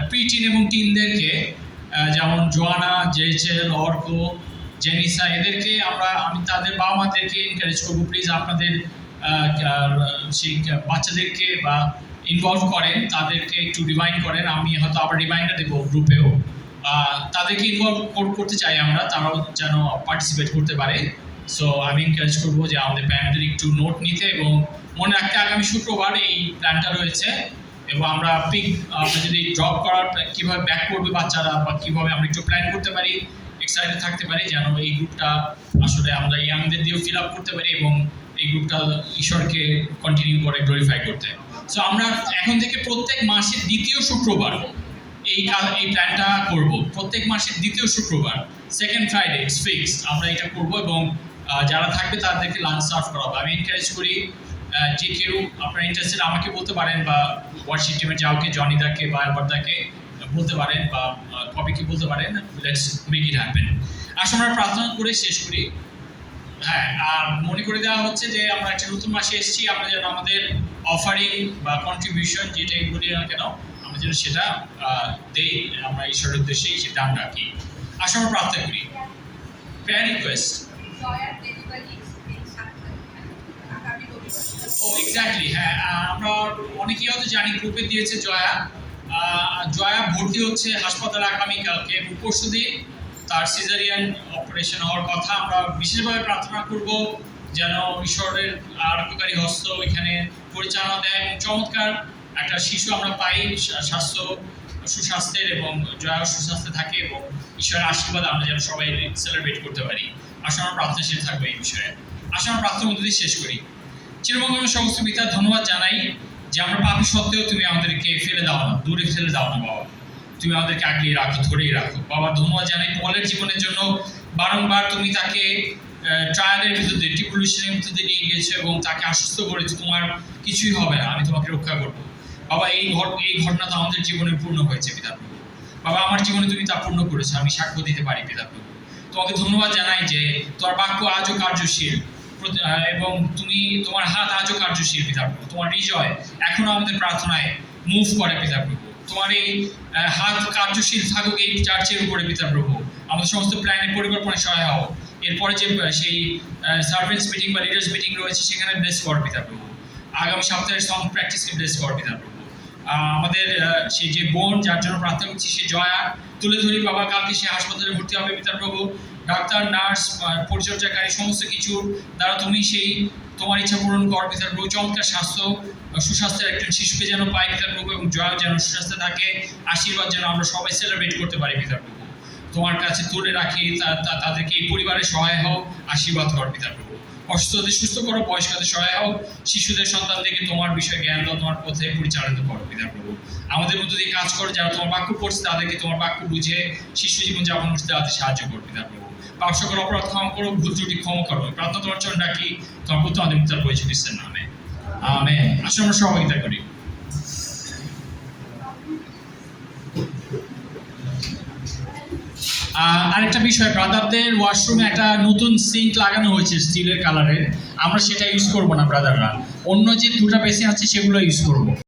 প্রি টিন এবং টিনদেরকে, যেমন জোয়ানা, জেচেল, অর্ক, জেনিসা, এদেরকে আমি তাদের বাবা মাদেরকে এনকারেজ করবো, প্লিজ আপনাদের সেই বাচ্চাদেরকে বা ইনভলভ করেন, তাদেরকে একটু রিমাইন্ড করেন। আমি হয়তো আবার রিমাইন্ডার দেবো গ্রুপেও, তাদেরকে ইনভলভ করতে চাই আমরা, তারাও যেন পার্টিসিপেট করতে পারে। সো আমি এনকারেজ করবো যে আমাদের প্ল্যানটার একটু নোট নিতে এবং মনে রাখতে আগামী শুক্রবার এই প্ল্যানটা রয়েছে এবং আমরা যদি ড্রপ করার কীভাবে ব্যাক করবে বাচ্চারা বা কীভাবে আমরা একটু প্ল্যান করতে পারি, এক্সাইটেড থাকতে পারি যেন এই গ্রুপটা আসলে আমরা ইয়াংদের দিয়েও ফিল আপ করতে পারি এবং এই গ্রুপটা ঈশ্বরকে কন্টিনিউ করে গ্লোরিফাই করতে। সো আমরা এখন থেকে প্রত্যেক মাসের দ্বিতীয় শুক্রবার এই প্ল্যানটা করব। প্রত্যেক মাসের দ্বিতীয় শুক্রবার, সেকেন্ড ফ্রাইডে, ইটস ফিক্সড, আমরা এটা করবো এবং যারা থাকবে তাদেরকে লাঞ্চ সার্ভ করা হবে। আমি এনকারেজ করি যে কেউ আপনারা ইন্টারেস্টেড আমাকে বলতে পারেন বা ওয়ার্শিপ টিমের যাওকে, জনিদাকে বা আলবার্দাকে বলতে পারেন বা কবিকে বলতে পারেন। Let's make it happen. আসলে আমরা প্রার্থনা করে শেষ করি। হ্যাঁ, আর মনে করে দেওয়া হচ্ছে যে আমরা একটা নতুন মাসে এসেছি, আমরা যেন আমাদের অফারিং বা কন্ট্রিবিউশন যেটাই বলি না কেন, আমরা যেন সেটা দেই, আমরা ঈশ্বরের উদ্দেশ্যে সেই দান রাখি। আসলে আমরা প্রার্থনা করি। Prayer request. ও এক্স্যাক্টলি, হ্যাঁ, আমরা অনেকেই হয়তো জানি, গ্রুপে দিয়েছে জয়া ভর্তি হচ্ছে হাসপাতালে আগামীকালকে এবং পরশুদিন তার সিজারিয়ান অপারেশন হওয়ার কথা। আমরা বিশেষভাবে প্রার্থনা করব যেন ঈশ্বরের আরোগ্যকারী হস্ত এখানে পরিচালনা দেয় এবং চমৎকার একটা শিশু আমরা পাই, সুস্বাস্থ্যের এবং জয়া সুস্বাস্থ্যে থাকে এবং ঈশ্বরের আশীর্বাদ আমরা যেন সবাই সেলিব্রেট করতে পারি। আসলে আমরা প্রার্থনাশীল থাকবো এই বিষয়ে। আসলে আমরা প্রার্থনার মধ্যে দিয়ে শেষ করি। চিরমঙ্গলের সমস্ত পিতা, ধন্যবাদ জানাই যে আমরা পাপী সত্ত্বেও তুমি আমাদেরকে ফেলে দাও না, দূরে ফেলে দাও না বাবা, তুমি আমাদেরকে আগলিয়ে রাখো, ধরেই রাখো বাবা। ধন্যবাদ জানাই পলের জীবনের জন্য, বারংবার তুমি তাকে ট্রায়ালের ভিতরে, ট্রিবুলেশনের ভিতরে নিয়ে গিয়েছো এবং তাকে আশ্বস্ত করেছো তোমার কিছুই হবে না, আমি তোমাকে রক্ষা করবো বাবা। এই ঘটনা তো আমাদের জীবনে পূর্ণ হয়েছে পিতা প্রভু বাবা, আমার জীবনে তুমি তা পূর্ণ করেছো, আমি সাক্ষ্য দিতে পারি পিতা প্রভু। তোমাকে ধন্যবাদ জানাই যে তোমার বাক্য আজও কার্যশীল এবং তোমার হাত আজও কার্যশীল পিতা প্রভু। তোমার হৃদয় এখনো আমাদের প্রার্থনায় মুভ করে পিতা প্রভু। তোমার এই হাত কার্যশীল থাকুক এই চার্চের উপরে পিতা প্রভু। আমাদের সমস্ত প্ল্যানের পরিকল্পনায় সহায় হও। এরপরে যে সেই সার্ভেন্টস মিটিং বা লিডার্স মিটিং রয়েছে সেখানে ব্লেস কর পিতা প্রভু। আগামী সপ্তাহের সং প্র্যাকটিসকে ব্লেস কর পিতা প্রভু। আমাদের সেই যে বোন যার জন্য প্রার্থনা করছি সে জয়া তুলে ধরি বাবা, কালকে সে হাসপাতালে ভর্তি হবে পিতা প্রভু। ডাক্তার, নার্স, পরিচর্যাকারী সমস্ত কিছু দ্বারা তুমি সেই তোমার ইচ্ছা পূরণ কর পিতার প্রভু। চমৎকার সুস্বাস্থ্যের একজন শিশুকে যেন পাই পিতার প্রভু, এবং জয় যেন সুস্বাস্থ্যে থাকে, আশীর্বাদ যেন আমরা সবাই সেলিব্রেট করতে পারি পিতার প্রভু। তোমার কাছে তুলে রাখি, তাদেরকে এই পরিবারের সহায় হও, আশীর্বাদ কর পিতার প্রভু। অসুস্থদের সুস্থ করো, বয়স্কদের সহায় হও, শিশুদের সন্তানদেরকে তোমার বিষয়ে জ্ঞান দাও, তোমার পথে পরিচালিত করো পিতার প্রভু। আমাদের মধ্যে দিয়ে কাজ করো, যারা তোমার বাক্য পড়ছে তাদেরকে তোমার বাক্য বুঝে শিশু জীবন যাপন করতে তাদের সাহায্য করো পিতার প্রভু। পাপ সকল অপরাধ ক্ষমা করো, ভুল ত্রুটি ক্ষমা করো। প্রার্থনা তোমার জন্য ডাকি, তোমার পুত্র আমাদের পিতার পরিচয় খ্রিস্টের নামে, আমেন। আসলে আমরা সহযোগিতা করি। আরেকটা বিষয়, ব্রাদারদের ওয়াশরুমে একটা নতুন সিঙ্ক লাগানো হয়েছে স্টিলের কালারের, আমরা সেটা ইউজ করবো না ব্রাদাররা, অন্য যে দুটা বেসিন আছে সেগুলো ইউজ করবো।